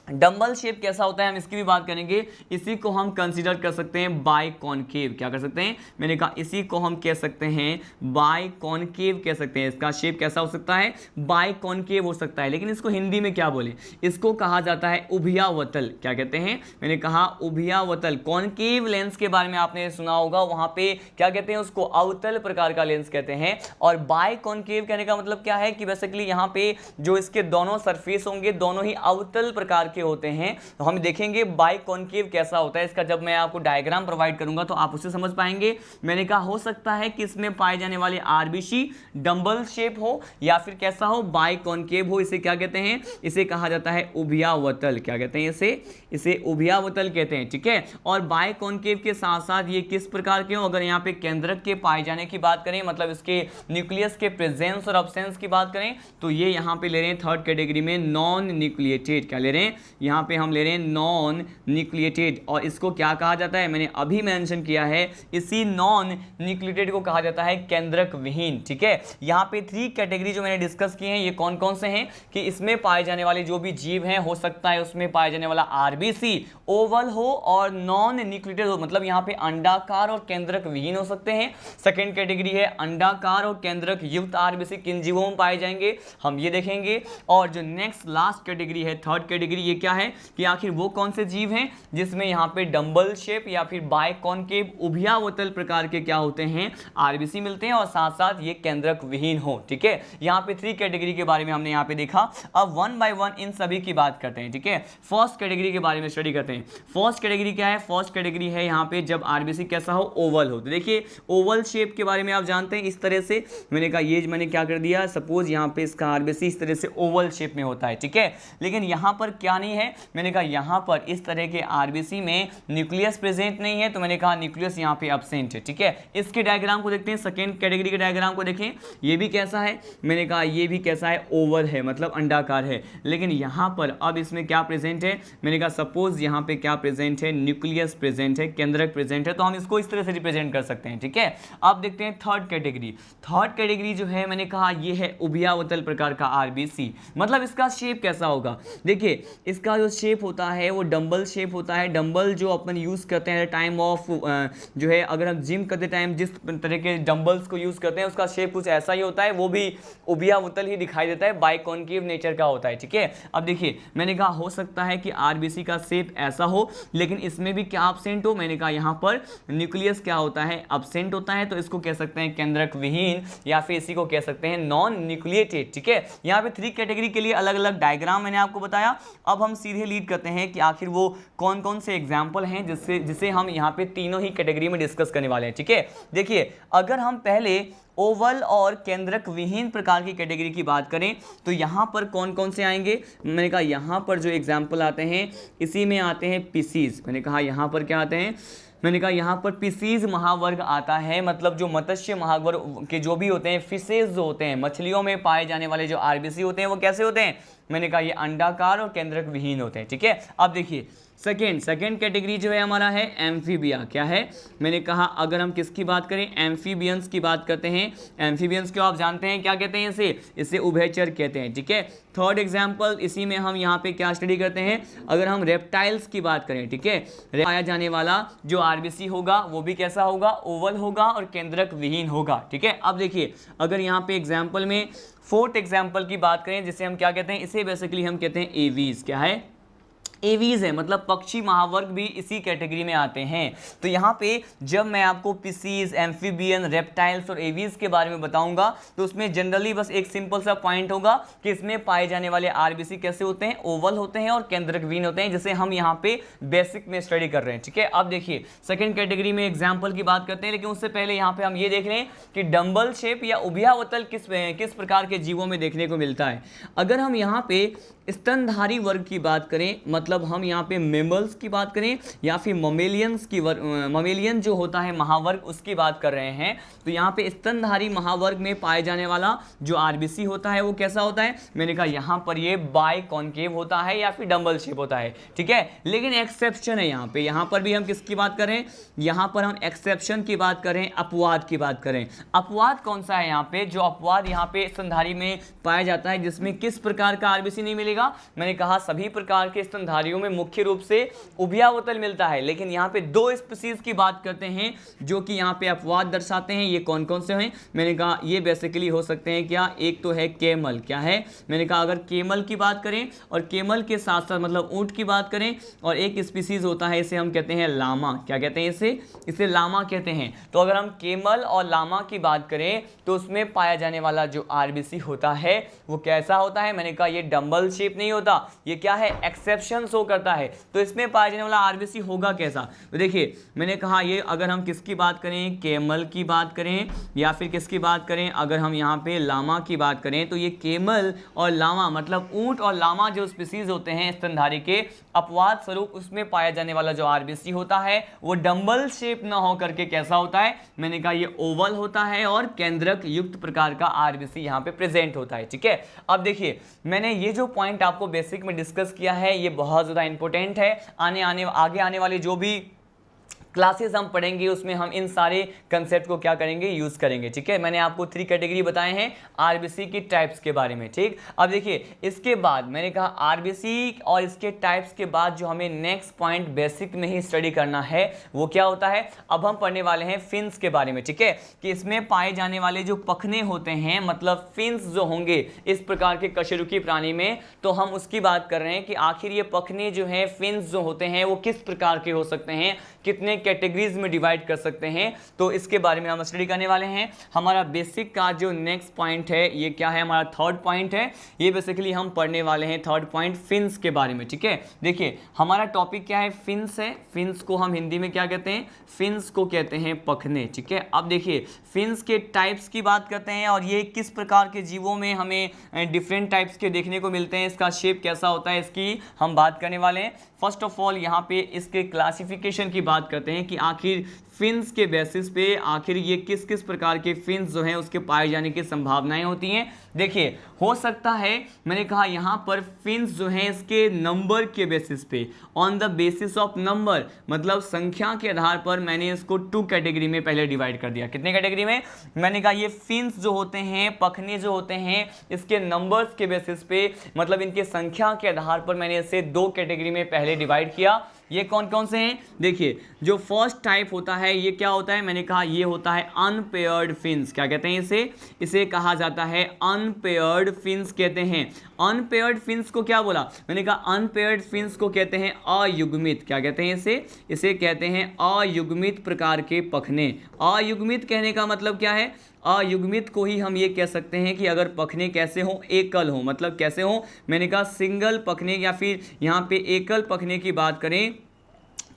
डंबल शेप कैसा होता है हम इसकी भी बात करेंगे। इसी को हम कंसीडर कर सकते हैं बाई कॉनकेव। क्या कर सकते हैं, मैंने कहा इसी को हम कह सकते हैं बाई कॉनकेव कह सकते हैं। इसका शेप कैसा हो सकता है, बाई कॉनकेव हो सकता है। लेकिन इसको हिंदी में क्या बोले, इसको कहा जाता है उभयावतल। क्या कहते हैं, मैंने कहा उभयावतल। कॉनकेव लेंस के बारे में आपने सुना होगा, वहां पे क्या कहते हैं उसको, अवतल प्रकार का लेंस कहते हैं। और बाई कॉनकेव कहने का मतलब क्या है कि बेसिकली यहाँ पे जो इसके दोनों सरफेस होंगे दोनों ही अवतल प्रकार के होते हैं। तो हम देखेंगे बाई कॉनकेव कैसा होता है। इसका जब मैं आपको डायग्राम प्रोवाइड करूंगा तो आप उसे समझ पाएंगे। मैंने कहा हो सकता है कि इसमें पाए जाने वाले आरबीसी डंबल शेप हो या फिर कैसा हो, बाई कॉनकेव हो। इसे क्या कहते हैं, इसे कहा जाता है उभयावतल। क्या कहते हैं इसे उभयावतल कहते हैं, ठीक है। और बाई कॉनकेव के साथ साथ ये किस प्रकार के हो, अगर यहाँ पे केंद्रक के पाए जाने की बात करें, मतलब इसके न्यूक्लियस के प्रेजेंस और अब्सेंस की बात करें, तो ये यहाँ पे ले रहे हैं थर्ड कैटेगरी में नॉन न्यूक्लिएटेड। क्या ले रहे हैं, यहाँ पे हम ले रहे हैं नॉन न्यूक्लिएटेड। और इसको क्या कहा जाता है, मैंने अभी मेंशन किया है, इसी नॉन न्यूक्लिएटेड को कहा जाता है केंद्रक विहीन, ठीक है। यहाँ पे 3 कैटेगरी जो मैंने डिस्कस किए हैं ये कौन कौन से हैं कि इसमें पाए जाने वाले जो भी जीव हैं, हो सकता है उसमें पाए जाने वाला आरबीसी ओवल हो और नॉन न्यूक्लिएटेड हो, मतलब यहाँ पे अंडाकार और केंद्रक विहीन हो सकते हैं। सेकेंड कैटेगरी है अंडाकार और केंद्रक युक्त आरबीसी किन जीवों में पाए जाएंगे, हम ये देखेंगे। और जो नेक्स्ट लास्ट कैटेगरी है, थर्ड कैटेगरी, ये क्या है कि आखिर वो कौन से जीव हैं जिसमें यहाँ पे डंबल शेप या फिर बाई कॉनकेव उभयावतल प्रकार के क्या होते हैं, आरबीसी मिलते हैं और साथ साथ ये केंद्रक विहीन हो, ठीक है। यहाँ पे 3 कैटेगरी के बारे में हमने यहाँ पे देखा। अब 1 बाय 1 इन सभी की बात करते हैं, ठीक है। फर्स्ट कैटेगरी के बारे में स्टडी करते हैं। फर्स्ट कैटेगरी क्या है, फर्स्ट कैटेगरी है यहाँ पे जब आरबीसी कैसा हो, ओवल हो। तो देखिए ओवल शेप के बारे में आप जानते हैं, इस तरह से मैंने कहा ये मैंने क्या कर दिया, सपोज यहाँ पे इसका आरबीसी इस तरह से ओवल शेप में होता है, ठीक है। लेकिन यहाँ पर क्या नहीं है, मैंने कहा यहाँ पर इस तरह के आरबीसी में न्यूक्लियस प्रेजेंट नहीं है, तो मैंने कहा न्यूक्लियस यहाँ पे एब्सेंट है, ठीक है। इसके डायग्राम को देखते हैं, सेकेंड कैटेगरी के डायग्राम को देखें, ये भी कैसा है, मैंने कहा ये भी कैसा है, ओवल है, मतलब अंडाकार है। लेकिन यहाँ पर अब इसमें क्या प्रेजेंट है, मैंने कहा सपोज यहाँ पे क्या प्रेजेंट है, न्यूक्लियस प्रेजेंट है, केंद्रक प्रेजेंट है, तो हम इसको इस तरह से रिप्रेजेंट कर सकते हैं, ठीक है। अब देखते हैं थर्ड कैटेगरी। थर्ड कैटेगरी जो है मैंने कहा ये है उभयावतल प्रकार का आरबीसी, मतलब इसका शेप कैसा होगा, देखिए इसका जो शेप होता है वो डंबल शेप होता है। डंबल जो अपन यूज़ करते हैं टाइम ऑफ जो है, अगर हम जिम करते टाइम जिस तरह के डंबल्स को यूज़ करते हैं उसका शेप कुछ ऐसा ही होता है, वो भी उभयावतल ही दिखाई देता है, बाई कॉनकेव नेचर का होता है, ठीक है। अब देखिए मैंने कहा हो सकता है कि आरबीसी का शेप ऐसा हो, लेकिन इसमें भी क्या एब्सेंट हो, मैंने कहा यहाँ पर न्यूक्लियस क्या होता है, एब्सेंट होता है, तो इसको कह सकते हैं केंद्रक विहीन या फिर इसी को कह सकते हैं नॉन न्यूक्लिएटेड, ठीक है। यहाँ पे 3 कैटेगरी के लिए अलग अलग डायग्राम मैंने आपको बताया। अब हम सीधे लीड करते हैं कि आखिर वो कौन कौन से एग्जाम्पल हैं जिसे हम यहाँ पे तीनों ही कैटेगरी में डिस्कस करने वाले हैं, ठीक है। देखिए अगर हम पहले ओवल और केंद्रक विहीन प्रकार की कैटेगरी की बात करें तो यहाँ पर कौन कौन से आएंगे, मैंने कहा यहाँ पर जो एग्जाम्पल आते हैं इसी में आते हैं पीसीज। मैंने कहा यहाँ पर क्या आते हैं, मैंने कहा यहाँ पर पीसीज महावर्ग आता है, मतलब जो मत्स्य महावर्ग के जो भी होते हैं, फिशेज जो होते हैं, मछलियों में पाए जाने वाले जो आरबीसी होते हैं वो कैसे होते हैं, मैंने कहा ये अंडाकार और केंद्रक विहीन होते हैं, ठीक है। अब देखिए सेकेंड कैटेगरी जो है हमारा है एम्फीबिया। क्या है, मैंने कहा अगर हम किसकी बात करें, एम्फीबियंस की बात करते हैं। एम्फीबियंस को आप जानते हैं क्या कहते हैं, इसे उभयचर कहते हैं, ठीक है। थर्ड एग्जाम्पल इसी में हम यहाँ पे क्या स्टडी करते हैं, अगर हम रेप्टाइल्स की बात करें, ठीक है, पाया जाने वाला जो आरबीसी होगा वो भी कैसा होगा, ओवल होगा और केंद्रक विहीन होगा, ठीक है। अब देखिए अगर यहाँ पे एग्जाम्पल में फोर्थ एग्जाम्पल की बात करें जिसे हम क्या कहते हैं, इसे बेसिकली हम कहते हैं एवीज। क्या है, एवीज है, मतलब पक्षी महावर्ग भी इसी कैटेगरी में आते हैं। तो यहाँ पे जब मैं आपको पीसीज, एम्फीबियन, रेप्टाइल्स और एवीज के बारे में बताऊंगा तो उसमें जनरली बस एक सिंपल सा पॉइंट होगा कि इसमें पाए जाने वाले आरबीसी कैसे होते हैं, ओवल होते हैं और केंद्रक विहीन होते हैं, जिसे हम यहाँ पे बेसिक में स्टडी कर रहे हैं, ठीक है। अब देखिए सेकेंड कैटेगरी में एग्जाम्पल की बात करते हैं, लेकिन उससे पहले यहाँ पे हम ये देख लें कि डंबल शेप या उभयावतल किस प्रकार के जीवों में देखने को मिलता है। अगर हम यहाँ पे स्तनधारी वर्ग की बात करें, मतलब हम यहाँ पे मेमल्स की बात करें या फिर ममेलियंस की ममेलियन जो होता है महावर्ग उसकी बात कर रहे हैं, तो यहाँ पे स्तनधारी महावर्ग में पाए जाने वाला जो आरबीसी होता है वो कैसा होता है, मैंने कहा यहाँ पर ये बाई कॉनकेव होता है या फिर डंबल शेप होता है, ठीक है। लेकिन एक्सेप्शन है यहाँ पे, यहाँ पर भी हम किसकी बात करें, यहाँ पर हम एक्सेप्शन की बात करें, अपवाद की बात करें। अपवाद कौन सा है यहाँ पे, जो अपवाद यहाँ पे स्तनधारी में पाया जाता है जिसमें किस प्रकार का आरबीसी नहीं मिलेगा, मैंने कहा सभी प्रकार के स्तनधारी स्तनधारियों में मुख्य रूप से उभयावतल मिलता है, लेकिन यहाँ पे दो स्पीसीज की बात करते हैं जो कि यहाँ पे अपवाद दर्शाते हैं। ये कौन कौन से हैं? मैंने कहा ये बेसिकली हो सकते हैं क्या, एक तो है केमल। क्या है? मैंने कहा अगर केमल की बात करें और केमल के साथ साथ मतलब ऊंट की बात करें, और एक स्पीसीज होता है इसे हम कहते हैं लामा। क्या कहते हैं इसे लामा कहते हैं। तो अगर हम केमल और लामा की बात करें तो उसमें पाया जाने वाला जो आरबीसी होता है वो कैसा होता है? मैंने कहा ये डंबल शेप नहीं होता, ये क्या है, एक्सेप्शन शो करता है। तो इसमें पाया जाने वाला आरबीसी होगा कैसा? तो देखिए मैंने कहा ये अगर हम किसकी बात करें, केमल की बात करें या फिर किसकी बात करें, अगर हम यहाँ पे लामा की बात करें, तो ये केमल और लामा मतलब ऊंट और लामा जो स्पीसीज होते हैं स्तनधारी के, अपवाद स्वरूप उसमें पाया जाने वाला जो आरबीसी होता है वो डंबल शेप ना हो करके कैसा होता है? मैंने कहा ये ओवल होता है और केंद्रक युक्त प्रकार का आरबीसी यहाँ पे प्रेजेंट होता है। ठीक है, अब देखिए मैंने ये जो पॉइंट आपको बेसिक में डिस्कस किया है ये बहुत ज़्यादा इंपॉर्टेंट है। आगे आने वाली जो भी क्लासेस हम पढ़ेंगे उसमें हम इन सारे कंसेप्ट को क्या करेंगे, यूज़ करेंगे। ठीक है, मैंने आपको 3 कैटेगरी बताए हैं आरबीसी की टाइप्स के बारे में। ठीक, अब देखिए इसके बाद मैंने कहा आरबीसी और इसके टाइप्स के बाद जो हमें नेक्स्ट पॉइंट बेसिक में ही स्टडी करना है वो क्या होता है? अब हम पढ़ने वाले हैं फिन्स के बारे में। ठीक है, कि इसमें पाए जाने वाले जो पखने होते हैं मतलब फिन्स जो होंगे इस प्रकार के कशेरुकी प्राणी में, तो हम उसकी बात कर रहे हैं कि आखिर ये पखने जो हैं फिन्स जो होते हैं वो किस प्रकार के हो सकते हैं, कितने कैटेगरीज में डिवाइड कर सकते हैं, तो इसके बारे में हम स्टडी करने वाले हैं। हमारा बेसिक का जो नेक्स्ट पॉइंट है ये क्या है, हमारा थर्ड पॉइंट है। ये बेसिकली हम पढ़ने वाले हैं थर्ड पॉइंट फिन्स के बारे में। ठीक है, देखिए हमारा टॉपिक क्या है, फिन्स है। फिन्स को हम हिंदी में क्या कहते हैं? फिन्स को कहते हैं पखने। ठीक है, अब देखिए फिन्स के टाइप्स की बात करते हैं और ये किस प्रकार के जीवों में हमें डिफरेंट टाइप्स के देखने को मिलते हैं, इसका शेप कैसा होता है इसकी हम बात करने वाले हैं। फर्स्ट ऑफ ऑल यहाँ पे इसके क्लासिफिकेशन की बात करते हैं कि आखिर फिन्स के बेसिस पे आखिर ये किस किस प्रकार के फिन्स जो हैं उसके पाए जाने की संभावनाएं होती हैं। देखिए हो सकता है, मैंने कहा यहाँ पर फिन्स जो हैं इसके नंबर के बेसिस पे, on the basis of number मतलब संख्या के आधार पर मैंने इसको 2 कैटेगरी में पहले डिवाइड कर दिया। कितने कैटेगरी में? मैंने कहा ये फिन्स जो होते हैं, पखने जो होते हैं, इसके नंबर्स के बेसिस पे मतलब इनके संख्या के आधार पर मैंने इसे 2 कैटेगरी में पहले डिवाइड किया। ये कौन कौन से हैं? देखिए जो फर्स्ट टाइप होता है ये क्या होता है? मैंने कहा ये होता है अनपेयर्ड फिन्स। क्या कहते हैं इसे कहा जाता है अनपेयर्ड फिन्स कहते हैं। अनपेयर्ड फिन्स को क्या बोला? मैंने कहा अनपेयर्ड फिन्स को कहते हैं अयुग्मित। क्या कहते हैं इसे कहते हैं अयुग्मित प्रकार के पखने। अयुग्मित कहने का मतलब क्या है? अयुग्मित को ही हम ये कह सकते हैं कि अगर पखने कैसे हो, एकल हो, मतलब कैसे हो, मैंने कहा सिंगल पखने या फिर यहाँ पे एकल पखने की बात करें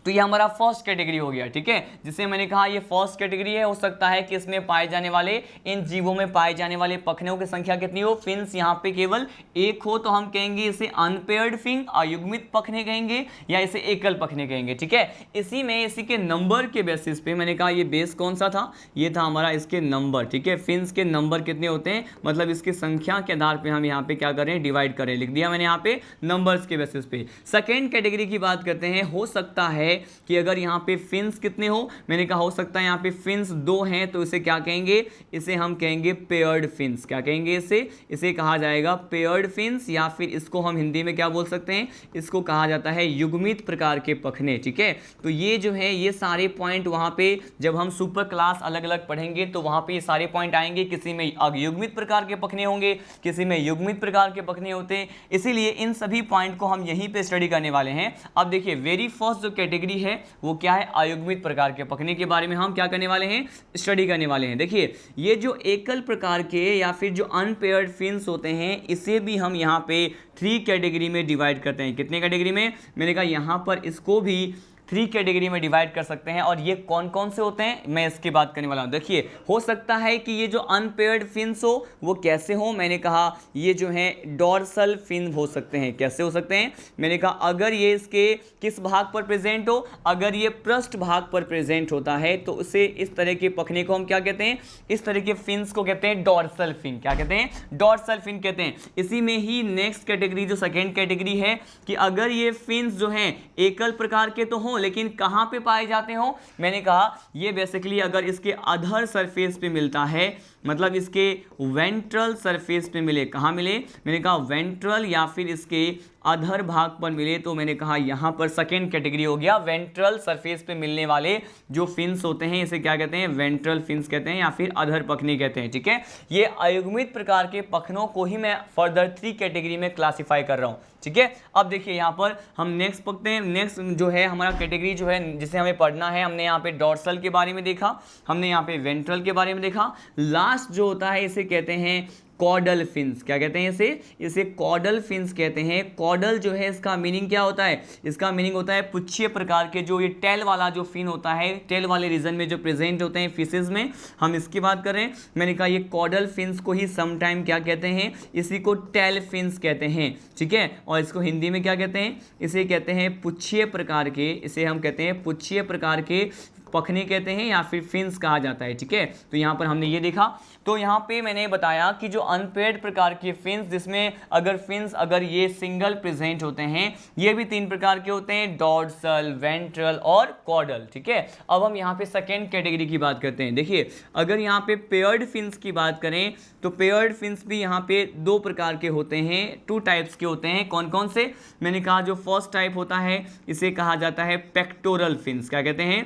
तो ये हमारा फर्स्ट कैटेगरी हो गया। ठीक है, जिसे मैंने कहा ये फर्स्ट कैटेगरी है। हो सकता है कि इसमें पाए जाने वाले, इन जीवों में पाए जाने वाले पखनों की संख्या कितनी हो, फिन्स यहाँ पे केवल एक हो, तो हम कहेंगे इसे अनपेयर्ड फिन, अयुग्मित पखने कहेंगे या इसे एकल पखने कहेंगे। ठीक है, इसी के नंबर के बेसिस पे मैंने कहा ये बेस कौन सा था, ये था हमारा इसके नंबर। ठीक है, फिन्स के नंबर कितने होते हैं मतलब इसकी संख्या के आधार पर हम यहाँ पे क्या करें, डिवाइड करें। लिख दिया मैंने यहाँ पे नंबर्स के बेसिस पे। सेकेंड कैटेगरी की बात करते हैं। हो सकता है कि अगर यहाँ पे फिन्स कितने हो, मैंने कहा हो सकता है यहाँ पे फिन्स 2 हैं, तो इसे क्या कहेंगे, इसे हम कहेंगे पेयर्ड फिन्स। क्या कहेंगे इसे कहा जाएगा पेयर्ड फिन्स, या फिर इसको हम हिंदी में क्या बोल सकते हैं, इसको कहा जाता है युग्मित प्रकार के पखने। ठीक है, तो ये जो है ये सारे पॉइंट वहाँ पे जब हम सुपर क्लास अलग अलग पढ़ेंगे तो वहाँ पे ये सारे पॉइंट आएंगे। किसी में अयुग्मित प्रकार के पखने होंगे, किसी में युग्मित प्रकार के पखने होते हैं, इसीलिए इन सभी पॉइंट को हम यहीं पे स्टडी करने वाले हैं। अब देखिए वेरी फर्स्ट जो कैटेगरी है वो क्या है, अयुग्मित प्रकार के पखने के बारे में हम क्या करने वाले हैं, स्टडी करने वाले हैं। देखिए ये जो एकल प्रकार के या फिर जो अनपेयर्ड फिन्स होते हैं इसे भी हम यहाँ पे 3 कैटेगरी में डिवाइड करते हैं। कितने कैटेगरी में? मैंने कहा यहाँ पर इसको भी 3 कैटेगरी में डिवाइड कर सकते हैं। और ये कौन कौन से होते हैं मैं इसकी बात करने वाला हूँ। देखिए हो सकता है कि ये जो अनपेयर्ड फिन्स हो वो कैसे हो, मैंने कहा ये जो है डॉर्सल फिन हो सकते हैं। कैसे हो सकते हैं? मैंने कहा अगर ये इसके किस भाग पर प्रेजेंट हो, अगर ये पृष्ठ भाग पर प्रेजेंट होता है तो उसे इस तरह के पखने को हम क्या कहते हैं, इस तरह के फिन्स को कहते हैं डॉर्सल फिन। क्या कहते हैं? डॉर्सल फिन कहते हैं। इसी में ही नेक्स्ट कैटेगरी जो सेकेंड कैटेगरी है कि अगर ये फिन्स जो हैं एकल प्रकार के तो हो लेकिन कहां पे पाए जाते हो, मैंने कहा ये बेसिकली अगर इसके अधर सरफेस पे मिलता है, मतलब इसके वेंट्रल सरफेस पे मिले। कहां मिले? मैंने कहा वेंट्रल या फिर इसके अधर भाग पर मिले तो मैंने कहा यहाँ पर सेकेंड कैटेगरी हो गया, वेंट्रल सरफेस पे मिलने वाले जो फिन्स होते हैं इसे क्या कहते हैं, वेंट्रल फिन्स कहते हैं या फिर अधर पखनी कहते हैं। ठीक है, ये अयुग्मित प्रकार के पखनों को ही मैं फर्दर 3 कैटेगरी में क्लासिफाई कर रहा हूँ। ठीक है, अब देखिए यहाँ पर हम नेक्स्ट पढ़ते हैं। नेक्स्ट जो है हमारा कैटेगरी जो है जिसे हमें पढ़ना है, हमने यहाँ पे डॉर्सल के बारे में देखा, हमने यहाँ पे वेंट्रल के बारे में देखा। लास्ट जो होता है इसे कहते हैं कॉडल फिन्स। क्या कहते हैं इसे कॉडल फिन्स कहते हैं। कॉडल जो है इसका मीनिंग क्या होता है, इसका मीनिंग होता है पुच्छीय प्रकार के जो ये टेल वाला जो फिन होता है, टेल वाले रीजन में जो प्रेजेंट होते हैं फिशेज में, हम इसकी बात कर रहे हैं। मैंने कहा ये कॉडल फिन्स को ही समटाइम क्या कहते हैं, इसी को टेल फिन्स कहते हैं। ठीक है, और इसको हिंदी में क्या कहते हैं, इसे कहते हैं पुच्छीय प्रकार के, इसे हम कहते हैं पुच्छीय प्रकार के पखनी कहते हैं या फिर फिन्स कहा जाता है। ठीक है, तो यहाँ पर हमने ये देखा। तो यहाँ पे मैंने बताया कि जो अनपेयर्ड प्रकार के फिन्स, जिसमें अगर ये सिंगल प्रेजेंट होते हैं, ये भी 3 प्रकार के होते हैं, डॉर्सल, वेंट्रल और कॉडल। ठीक है, अब हम यहाँ पे सेकेंड कैटेगरी की बात करते हैं। देखिए, अगर यहाँ पे पेयर्ड फिन्स की बात करें तो पेयर्ड फिन्स भी यहाँ पे 2 प्रकार के होते हैं, 2 टाइप्स के होते हैं। कौन कौन से, मैंने कहा जो फर्स्ट टाइप होता है इसे कहा जाता है पेक्टोरल फिन्स। क्या कहते हैं,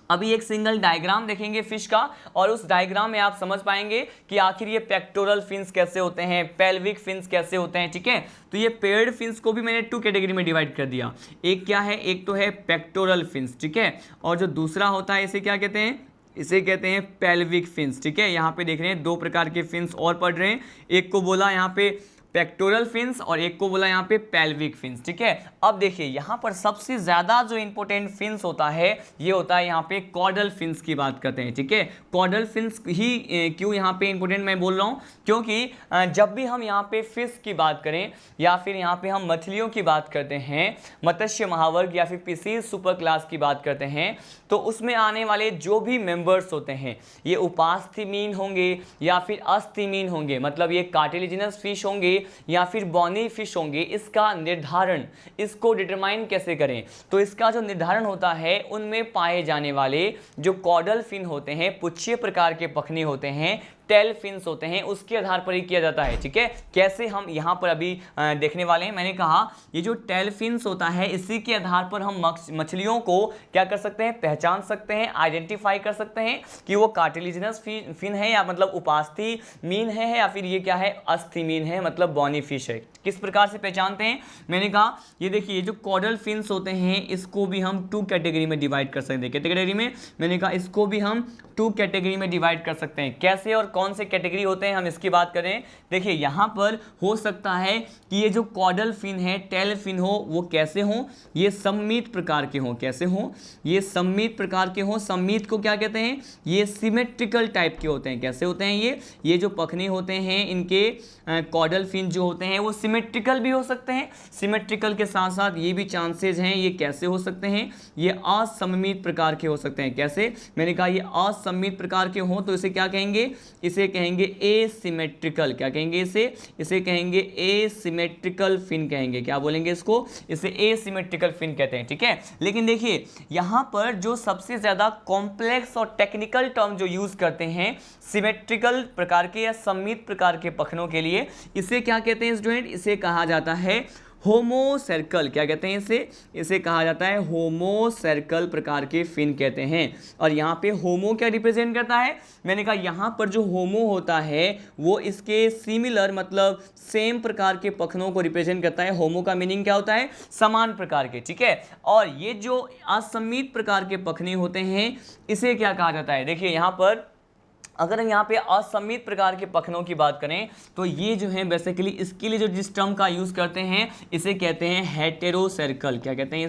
अभी एक सिंगल डायग्राम देखेंगे फिश का और उस डायग्राम में आप समझ पाएंगे कि आखिर ये पेक्टोरल फिन्स कैसे होते हैं, पेल्विक फिन्स कैसे होते हैं। ठीक है, तो ये पेयर्ड फिन्स को भी मैंने 2 कैटेगरी में डिवाइड कर दिया। एक क्या है, एक तो है पेक्टोरल फिन्स। ठीक है, और जो दूसरा होता है इसे क्या कहते हैं, इसे कहते हैं पेल्विक फिन्स। ठीक है, यहाँ पे देख रहे हैं 2 प्रकार के फिन्स और पढ़ रहे हैं, एक को बोला यहाँ पे पेक्टोरल फिन्स और एक को बोला यहाँ पे पेल्विक फिन्स। ठीक है, अब देखिए यहाँ पर सबसे ज्यादा जो इंपॉर्टेंट फिन्स होता है ये होता है यहाँ पे कॉडल फिन्स की बात करते हैं। ठीक है, कॉडल फिन्स ही क्यों यहाँ पे इंपॉर्टेंट मैं बोल रहा हूँ, क्योंकि जब भी हम यहाँ पे फिश की बात करें या फिर यहाँ पे हम मछलियों की बात करते हैं, मत्स्य महावर्ग या फिर पीसीज सुपर क्लास की बात करते हैं, तो उसमें आने वाले जो भी मेंबर्स होते हैं ये उपास्थीमीन होंगे या फिर अस्थिमीन होंगे, मतलब ये कार्टिलेजिनस फिश होंगे या फिर बॉनी फिश होंगे। इसका निर्धारण, इसको डिटरमाइन कैसे करें, तो इसका जो निर्धारण होता है उनमें पाए जाने वाले जो कॉडल फिन होते हैं, पुच्छीय प्रकार के पखनी होते हैं, टेल फिन्स होते हैं, उसके आधार पर ही किया जाता है। ठीक है, कैसे हम यहाँ पर अभी देखने वाले हैं। मैंने कहा ये जो टेल फिन्स होता है इसी के आधार पर हम मछलियों को क्या कर सकते हैं, पहचान सकते हैं, आइडेंटिफाई कर सकते हैं कि वो कार्टिलेजिनस फिन है या मतलब उपास्थि मीन है या फिर ये क्या है, अस्थि मीन है मतलब बॉनी फिश है। किस प्रकार से पहचानते हैं, मैंने कहा ये देखिए ये जो कॉडल फिन्स होते हैं इसको भी हम 2 कैटेगरी में डिवाइड कर सकते हैं। कैटेगरी में मैंने कहा इसको भी हम 2 कैटेगरी में डिवाइड कर सकते हैं। कैसे और कौन से कैटेगरी होते हैं हम इसकी बात करें। देखिए यहाँ पर हो सकता है कि ये जो कॉडल फिन है, टेल फिन हो, वो कैसे हो, ये सममित प्रकार के हों। कैसे हों, ये सममित प्रकार के हों। सममित को क्या कहते हैं, ये सिमेट्रिकल टाइप के होते हैं। कैसे होते हैं ये जो पखनी होते हैं इनके कॉडल फिन जो होते हैं वो सिमेट्रिकल भी हो सकते हैं। सिमेट्रिकल के साथ साथ ये भी चांसेस हैं ये कैसे हो सकते हैं, ये असममित प्रकार के हो सकते हैं। कैसे, मैंने कहा ये असममित प्रकार के हों तो इसे क्या कहेंगे, इसे कहेंगे एसिमेट्रिकल। क्या कहेंगे इसे कहेंगे एसिमेट्रिकल फिन कहेंगे। क्या बोलेंगे इसको, इसे एसिमेट्रिकल फिन कहते हैं। ठीक है, लेकिन देखिए यहाँ पर जो सबसे ज्यादा कॉम्प्लेक्स और टेक्निकल टर्म जो यूज करते हैं सिमेट्रिकल प्रकार के या सममित प्रकार के पखनों के लिए, इसे क्या कहते हैं स्टूडेंट, इसे कहा जाता है होमो सर्कल। क्या कहते हैं इसे कहा जाता है होमो सर्कल प्रकार के फिन कहते हैं। और यहाँ पे होमो क्या रिप्रेजेंट करता है, मैंने कहा यहाँ पर जो होमो होता है वो इसके सिमिलर मतलब सेम प्रकार के पखनों को रिप्रेजेंट करता है। होमो का मीनिंग क्या होता है, समान प्रकार के। ठीक है, और ये जो असममित प्रकार के पखनी होते हैं इसे क्या कहा जाता है। देखिए यहाँ पर अगर हम यहाँ पे असममित प्रकार के पखनों की बात करें तो ये जो है बेसिकली इसके लिए जो जिस टर्म का यूज करते हैं इसे कहते हैं हेटेरो सर्कल। क्या कहते हैं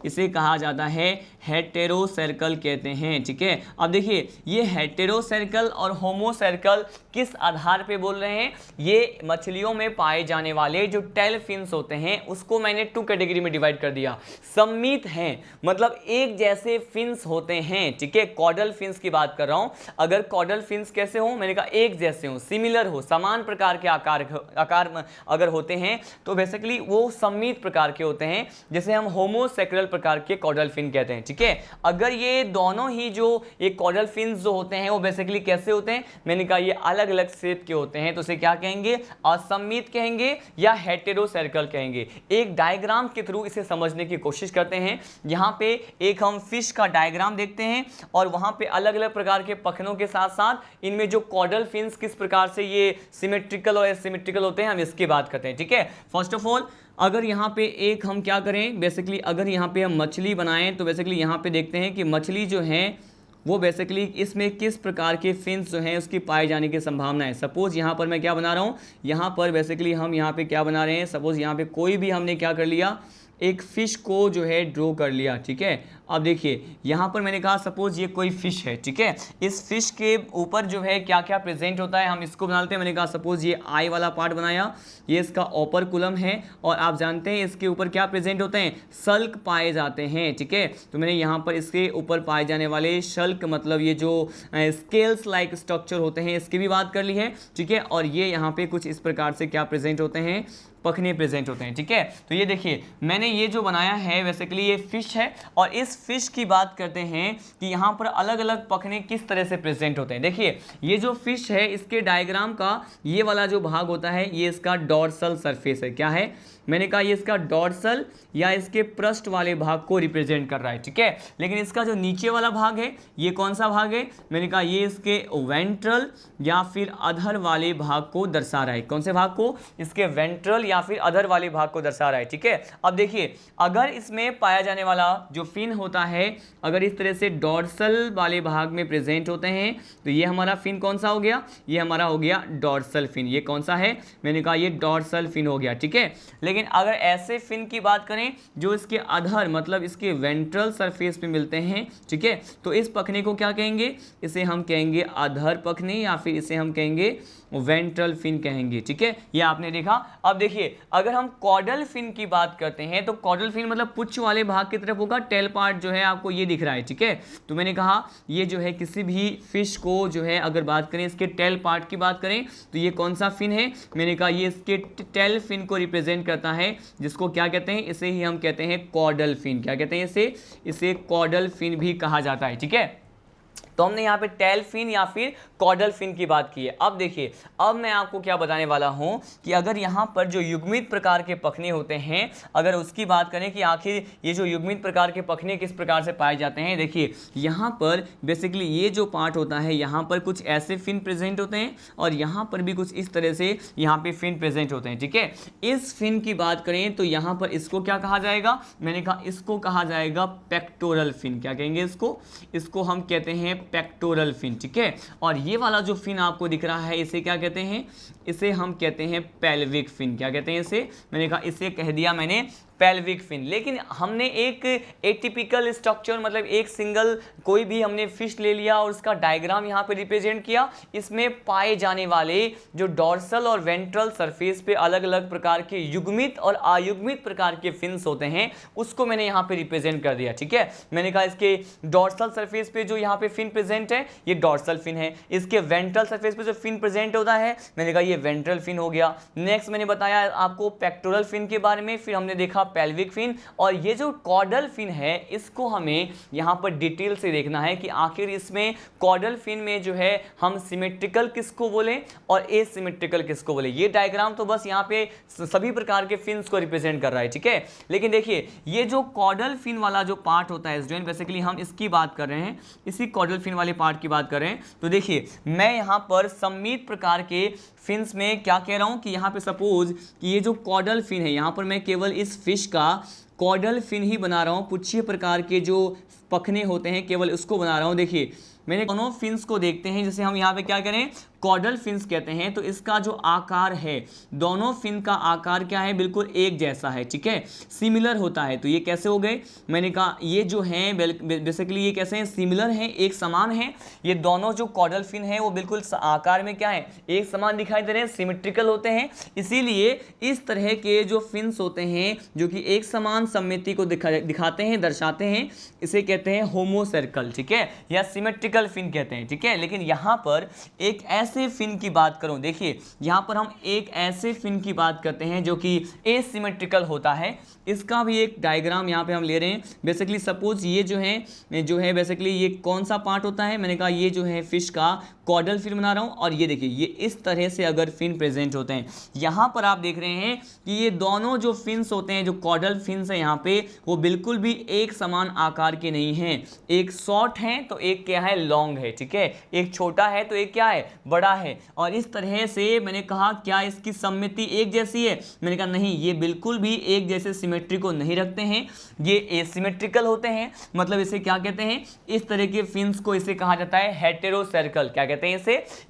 इसे कहा जाता है हेटेरो सर्कल कहते हैं। ठीक है, अब देखिए ये हेटेरो सर्कल और होमो सर्कल किस आधार पे बोल रहे हैं, ये मछलियों में पाए जाने वाले जो टेल फिन्स होते हैं उसको मैंने 2 कैटेगरी में डिवाइड कर दिया। सम्मित हैं मतलब एक जैसे फिन्स होते हैं। ठीक है, कॉडल फिन्स की बात कर रहा हूं। अगर कॉडल कॉर्डल फिन्स कैसे हो, मैंने कहा एक जैसे हो, सिमिलर हो, समान प्रकार के आकार अगर होते हैं तो बेसिकली वो सममित प्रकार के होते हैं, जैसे हम होमोसेक्सुअल प्रकार के कॉर्डल फिन कहते हैं। ठीक है, अगर ये दोनों ही जो ये कॉर्डल फिन्स जो होते हैं वो बेसिकली कैसे होते हैं, मैंने कहा ये अलग अलग शेप के होते हैं, तो उसे क्या कहेंगे, असममित कहेंगे या हेटेरोसर्कल कहेंगे। एक डायग्राम के थ्रू इसे समझने की कोशिश करते हैं। यहाँ पे एक हम फिश का डायग्राम देखते हैं और वहां पे अलग अलग प्रकार के पखनों के साथ साथ इनमें जो कॉर्डल फिन्स किस प्रकार से ये सिमेट्रिकल और एसिमेट्रिकल होते हैं, हम इसकी बात करते हैं। ठीक है, फर्स्ट ऑफ ऑल अगर यहाँ पे एक हम क्या करें, बेसिकली अगर यहाँ पे हम मछली बनाएं तो बेसिकली यहाँ पे देखते हैं कि मछली जो है वो बेसिकली इसमें किस प्रकार के फिन्स जो हैं उसकी पाए जाने की संभावना है। सपोज यहाँ पर मैं क्या बना रहा हूँ, यहाँ पर बेसिकली हम यहाँ पे क्या बना रहे हैं, सपोज यहाँ पे कोई भी हमने क्या कर लिया, एक फिश को जो है ड्रॉ कर लिया। ठीक है, अब देखिए यहाँ पर मैंने कहा सपोज ये कोई फिश है। ठीक है, इस फिश के ऊपर जो है क्या क्या प्रेजेंट होता है, हम इसको बना लेते हैं। मैंने कहा सपोज ये आई वाला पार्ट बनाया, ये इसका ओपरकुलम है और आप जानते हैं इसके ऊपर क्या प्रेजेंट होते हैं, शल्क पाए जाते हैं। ठीक है, तो मैंने यहाँ पर इसके ऊपर पाए जाने वाले शल्क मतलब ये जो स्केल्स लाइक स्ट्रक्चर होते हैं इसकी भी बात कर ली है। ठीक है, और ये यहाँ पे कुछ इस प्रकार से क्या प्रेजेंट होते हैं, पखने प्रेजेंट होते हैं। ठीक है, तो ये देखिए मैंने ये जो बनाया है बेसिकली ये फिश है और इस फिश की बात करते हैं कि यहाँ पर अलग अलग पखने किस तरह से प्रेजेंट होते हैं। देखिए ये जो फिश है इसके डायग्राम का ये वाला जो भाग होता है ये इसका डॉर्सल सरफेस है। क्या है, मैंने कहा ये इसका डॉर्सल या इसके पृष्ठ वाले भाग को रिप्रेजेंट कर रहा है। ठीक है, लेकिन इसका जो नीचे वाला भाग है ये कौन सा भाग है, मैंने कहा ये इसके वेंट्रल या फिर अधर वाले भाग को दर्शा रहा है। कौन से भाग को, इसके वेंट्रल या फिर अधर वाले भाग को दर्शा रहा है। ठीक है, अब देखिए अगर इसमें पाया जाने वाला जो फिन होता है अगर इस तरह से डॉर्सल वाले भाग में प्रेजेंट होते हैं तो ये हमारा फिन कौन सा हो गया, ये हमारा हो गया डॉर्सल फिन। ये कौन सा है, मैंने कहा ये डॉर्सल फिन हो गया। ठीक है, लेकिन अगर ऐसे फिन की बात करें जो इसके अधर मतलब इसके वेंट्रल सरफेस पे मिलते हैं, ठीक है, तो इस पखने को क्या कहेंगे, इसे हम कहेंगे अधर पखने या फिर इसे हम कहेंगे वेंट्रल फिन कहेंगे। ठीक है, ये आपने देखा। अब देखिए अगर हम कॉर्डल फिन की बात करते हैं तो कॉर्डल फिन मतलब पुच्छ वाले भाग की तरफ होगा, टेल पार्ट जो है आपको ये दिख रहा है। ठीक है, तो मैंने कहा ये जो है किसी भी फिश को जो है अगर बात करें इसके टेल पार्ट की बात करें तो ये कौन सा फिन है, मैंने कहा ये इसके टेल फिन को रिप्रेजेंट करता है, जिसको क्या कहते हैं, इसे ही हम कहते हैं कॉर्डल फिन। क्या कहते हैं इसे कॉर्डल फिन भी कहा जाता है। ठीक है, तो हमने यहाँ पे टेल फिन या फिर कॉर्डल फिन की बात की है। अब देखिए अब मैं आपको क्या बताने वाला हूँ कि अगर यहाँ पर जो युग्मित प्रकार के पखने होते हैं अगर उसकी बात करें कि आखिर ये जो युग्मित प्रकार के पखने किस प्रकार से पाए जाते हैं, देखिए यहाँ पर बेसिकली ये जो पार्ट होता है यहाँ पर कुछ ऐसे फिन प्रेजेंट होते हैं और यहाँ पर भी कुछ इस तरह से यहाँ पे फिन प्रेजेंट होते हैं। ठीक है, इस फिन की बात करें तो यहाँ पर इसको क्या कहा जाएगा, मैंने कहा इसको कहा जाएगा पेक्टोरल फिन। क्या कहेंगे इसको हम कहते हैं पेक्टोरल फिन। ठीक है, और ये वाला जो फिन आपको दिख रहा है इसे क्या कहते हैं, इसे हम कहते हैं पेल्विक फिन। क्या कहते हैं इसे, मैंने कहा इसे कह दिया मैंने पेल्विक फिन। लेकिन हमने एक एटिपिकल स्ट्रक्चर मतलब एक सिंगल कोई भी हमने फिश ले लिया और उसका डायग्राम यहाँ पे रिप्रेजेंट किया, इसमें पाए जाने वाले जो डॉर्सल और वेंट्रल सरफेस पे अलग अलग प्रकार के युग्मित और अयुग्मित प्रकार के फिन्स होते हैं उसको मैंने यहाँ पे रिप्रेजेंट कर दिया। ठीक है, मैंने कहा इसके डॉर्सल सरफेस पे जो यहाँ पे फिन प्रेजेंट है ये डॉर्सल फिन है, इसके वेंट्रल सरफेस पे जो फिन प्रेजेंट होता है मैंने कहा ये वेंट्रल फिन हो गया। नेक्स्ट मैंने बताया आपको पेक्टोरल फिन के बारे में, फिर हमने देखा पेल्विक फिन, और ये जो कॉर्डल फिन है इसको हमें यहाँ पर डिटेल से देखना है कि आखिर इसमें कॉर्डल फिन में जो है हम सिमेट्रिकल किसको बोले और एसिमेट्रिकल किसको बोले। ये डायग्राम तो बस यहाँ पे सभी प्रकार के फिन्स को रिप्रेजेंट कर रहा है। ठीक है, लेकिन देखिए ये जो कॉर्डल फिन वाला जो पार्ट होता है स्टूडेंट, बेसिकली हम इसकी बात कर रहे हैं, इसी कॉर्डल फिन वाले पार्ट की बात कर रहे हैं। तो देखिए मैं यहाँ पर सममित प्रकार के फिन्स में क्या कह रहा हूँ कि यहाँ पे सपोज कि ये जो कॉर्डल फिन है यहाँ पर मैं केवल इस फिश का कॉर्डल फिन ही बना रहा हूँ, पुच्छीय प्रकार के जो पखने होते हैं केवल उसको बना रहा हूँ। देखिए मैंने दोनों फिन्स को देखते हैं, जैसे हम यहाँ पे क्या करें कॉर्डल फिन्स कहते हैं, तो इसका जो आकार है दोनों फिन का आकार क्या है, बिल्कुल एक जैसा है। ठीक है, सिमिलर होता है। तो ये कैसे हो गए, मैंने कहा ये जो हैं बेसिकली ये कैसे हैं, सिमिलर हैं, एक समान हैं। ये दोनों जो कॉर्डल फिन है वो बिल्कुल आकार में क्या है, एक समान दिखाई दे रहे हैं, सिमेट्रिकल होते हैं। इसीलिए इस तरह के जो फिन्स होते हैं जो कि एक समान सममिति को दिखाते हैं, दर्शाते हैं, इसे कहते कहते हैं होमो सर्कल, ठीक है, या सिमेट्रिकल फिन कहते हैं, ठीक है। लेकिन यहाँ पर एक ऐसे फिन की बात करूँ, देखिए यहाँ पर हम एक ऐसे फिन की बात करते हैं जो कि एसिमेट्रिकल होता है। इसका भी एक डायग्राम यहाँ पे हम ले रहे हैं। बेसिकली सपोज ये जो है बेसिकली ये कौन सा पार्ट होता है, मैंने कहा ये जो है फिश का कॉर्डल फिन बना रहा हूँ, और ये देखिए ये इस तरह से अगर फिन प्रेजेंट होते हैं। यहाँ पर आप देख रहे हैं कि ये दोनों जो फिन्स होते हैं, जो कॉर्डल फिन्स है यहाँ पे, वो बिल्कुल भी एक समान आकार के नहीं हैं। एक शॉर्ट है तो एक क्या है, लॉन्ग है, ठीक है, एक छोटा है तो एक क्या है, बड़ा है। और इस तरह से मैंने कहा क्या इसकी सममिति एक जैसी है, मैंने कहा नहीं, ये बिल्कुल भी एक जैसे सिमेट्री को नहीं रखते हैं, ये एसिमेट्रिकल होते हैं। मतलब इसे क्या कहते हैं, इस तरह के फिन्स को इसे कहा जाता है हेटेरोसर्कल। क्या कहते हैं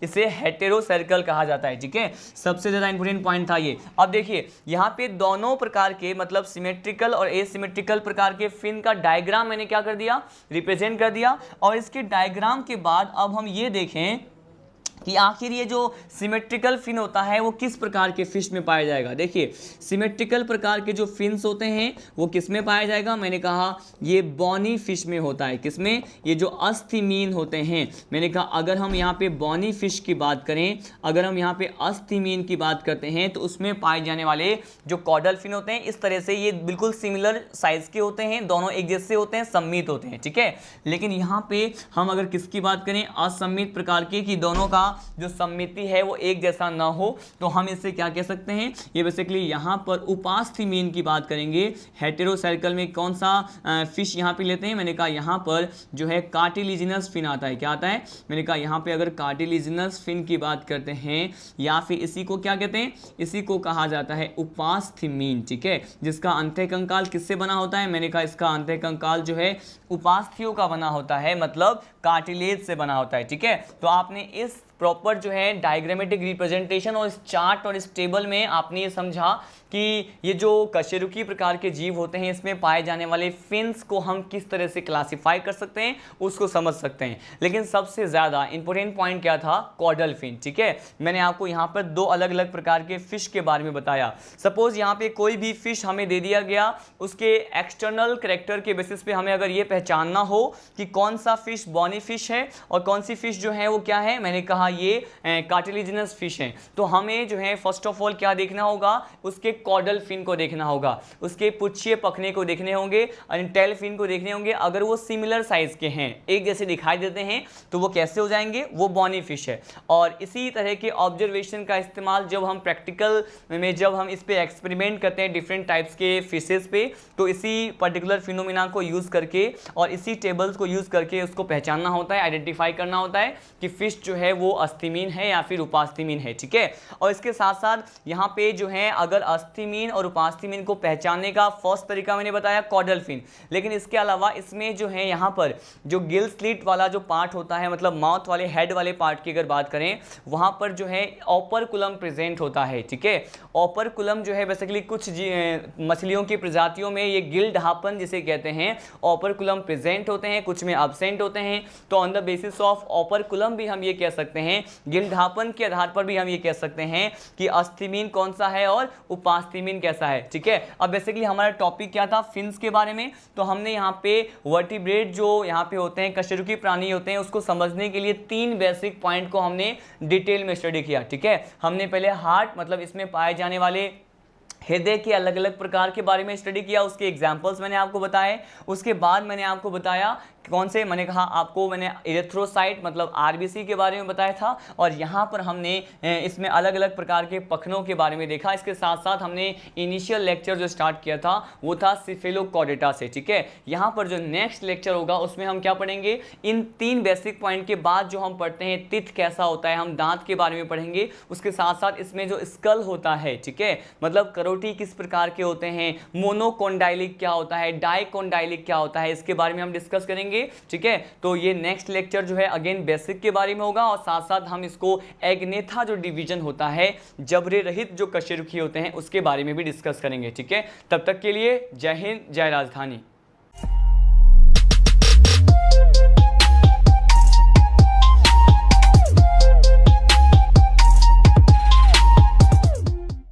इसे हेटेरोसर्कल कहा जाता है, ठीक है। सबसे ज्यादा इंपॉर्टेंट पॉइंट था ये। अब देखिए यहाँ पे दोनों प्रकार के मतलब सिमेट्रिकल और एसिमेट्रिकल प्रकार के फिन का डायग्राम मैंने क्या कर दिया, रिप्रेजेंट कर दिया। और इसके डायग्राम के बाद अब हम ये देखें कि आखिर ये जो सिमेट्रिकल फिन होता है वो किस प्रकार के फिश में पाया जाएगा। देखिए सिमेट्रिकल प्रकार के जो फिन्स होते हैं वो किस में पाया जाएगा, मैंने कहा ये बॉनी फिश में होता है। किसमें, ये जो अस्थिमीन होते हैं। मैंने कहा अगर हम यहाँ पे बॉनी फिश की बात करें, अगर हम यहाँ पे अस्थिमीन की बात करते हैं, तो उसमें पाए जाने वाले जो कॉर्डल फिन होते हैं इस तरह से ये बिल्कुल सिमिलर साइज के होते हैं, दोनों एक जैसे होते हैं, सम्मित होते हैं, ठीक है। लेकिन यहाँ पे हम अगर किसकी बात करें, असम्मित प्रकार के, कि दोनों का जो सम्मिति है वो एक जैसा ना हो, तो हम इससे क्या कह सकते हैं, ये बेसिकली यहाँ पर उपास्थीमीन की बात करेंगे। हेटेरो सर्कल में कौन सा फिश यहाँ पे लेते हैं, मैंने कहा यहाँ पर जो है कार्टिलिजिनस फिन आता है। क्या आता है, मैंने कहा यहाँ पे अगर कार्टिलिजिनस फिन की बात करते हैं, या फिर इसी को क्या कहते हैं, इसी को कहा जाता है उपास्थीमीन, ठीक है, जिसका अंत्य कंकाल किससे बना होता है, मैंने कहा इसका अंत्य कंकाल जो है उपास्थियों का बना होता है, मतलब कार्टिलेज से बना होता है, ठीक है। तो आपने इस प्रॉपर जो है डायग्रामेटिक रिप्रेजेंटेशन और इस चार्ट और इस टेबल में आपने ये समझा कि ये जो कशेरुकी प्रकार के जीव होते हैं इसमें पाए जाने वाले फिन्स को हम किस तरह से क्लासिफाई कर सकते हैं, उसको समझ सकते हैं। लेकिन सबसे ज़्यादा इंपॉर्टेंट पॉइंट क्या था, कॉर्डल फिन, ठीक है। मैंने आपको यहाँ पर दो अलग अलग प्रकार के फिश के बारे में बताया। सपोज यहाँ पे कोई भी फिश हमें दे दिया गया, उसके एक्सटर्नल कैरेक्टर के बेसिस पे हमें अगर ये पहचानना हो कि कौन सा फिश बॉनी फिश है और कौन सी फिश जो है वो क्या है, मैंने कहा ये कार्टिलिजिनस फिश है, तो हमें जो है फर्स्ट ऑफ ऑल क्या देखना होगा, उसके कॉर्डल फिन को देखना होगा, उसके पुच्छिए पखने को देखने होंगे और टेल फिन को देखने होंगे। अगर वो सिमिलर साइज के हैं, एक जैसे दिखाई देते हैं, तो वो कैसे हो जाएंगे, वो बॉनी फिश है। और इसी तरह के ऑब्जर्वेशन का इस्तेमाल जब हम प्रैक्टिकल में जब हम इस पे एक्सपेरिमेंट करते हैं डिफरेंट टाइप्स के फिशेस पे, तो इसी पर्टिकुलर फिनोमिना को यूज़ करके और इसी टेबल्स को यूज़ करके उसको पहचानना होता है, आइडेंटिफाई करना होता है कि फिश जो है वो अस्थिमीन है या फिर उपास्थीमीन है, ठीक है। और इसके साथ साथ यहाँ पे जो है अगर अस्थिमीन और उपास्थीमीन को पहचानने का फर्स्ट तरीका मैंने बताया कॉर्डल फिन, लेकिन इसके अलावा इसमें जो है यहाँ पर जो गिल स्लिट वाला जो पार्ट होता है, मतलब माउथ वाले हेड वाले पार्ट की अगर बात करें, वहाँ पर जो है ओपरकुलम प्रेजेंट होता है, ठीक है। ओपरकुलम जो है बेसिकली कुछ मछलियों की प्रजातियों में ये गिल ढापन जिसे कहते हैं, ओपरकुलम प्रेजेंट होते हैं, कुछ में एब्सेंट होते हैं। तो on the basis of operculum भी हम ये कह सकते हैं, गिलढापन के आधार पर भी हम ये कह सकते हैं कि अस्थिमीन कौन सा है और उपास्थीमीन कैसा है, ठीक है। अब बेसिकली हमारा टॉपिक क्या था, फिन्स के बारे में। तो हमने यहाँ पे वर्टिब्रेट जो यहाँ पे होते हैं, कशेरुकी प्राणी होते हैं, उसको समझने के लिए 3 बेसिक पॉइंट को हमने डिटेल में स्टडी किया, ठीक है। हमने पहले हार्ट मतलब इसमें पाए जाने वाले हृदय के अलग अलग प्रकार के बारे में स्टडी किया, उसके एग्जाम्पल्स मैंने आपको बताए। उसके बाद मैंने आपको बताया कौन से, मैंने कहा आपको मैंने इरेथ्रोसाइट मतलब आरबीसी के बारे में बताया था, और यहाँ पर हमने इसमें अलग अलग प्रकार के पखनों के बारे में देखा। इसके साथ साथ हमने इनिशियल लेक्चर जो स्टार्ट किया था वो था सिफेलोकॉर्डेटा से, ठीक है। यहाँ पर जो नेक्स्ट लेक्चर होगा उसमें हम क्या पढ़ेंगे, इन 3 बेसिक पॉइंट के बाद जो हम पढ़ते हैं तिथ कैसा होता है, हम दांत के बारे में पढ़ेंगे। उसके साथ साथ इसमें जो स्कल होता है, ठीक है, मतलब करोटी किस प्रकार के होते हैं, मोनोकोंडाइलिक क्या होता है, डाइकोंडाइलिक क्या होता है, इसके बारे में हम डिस्कस करेंगे, ठीक है। तो ये नेक्स्ट लेक्चर जो है अगेन बेसिक के बारे में होगा, और साथ साथ हम इसको एग्नेथा जो डिवीजन होता है, जबरे रहित जो कशेरुकी होते हैं, उसके बारे में भी डिस्कस करेंगे, ठीक है। तब तक के लिए जय हिंद, जय राजधानी।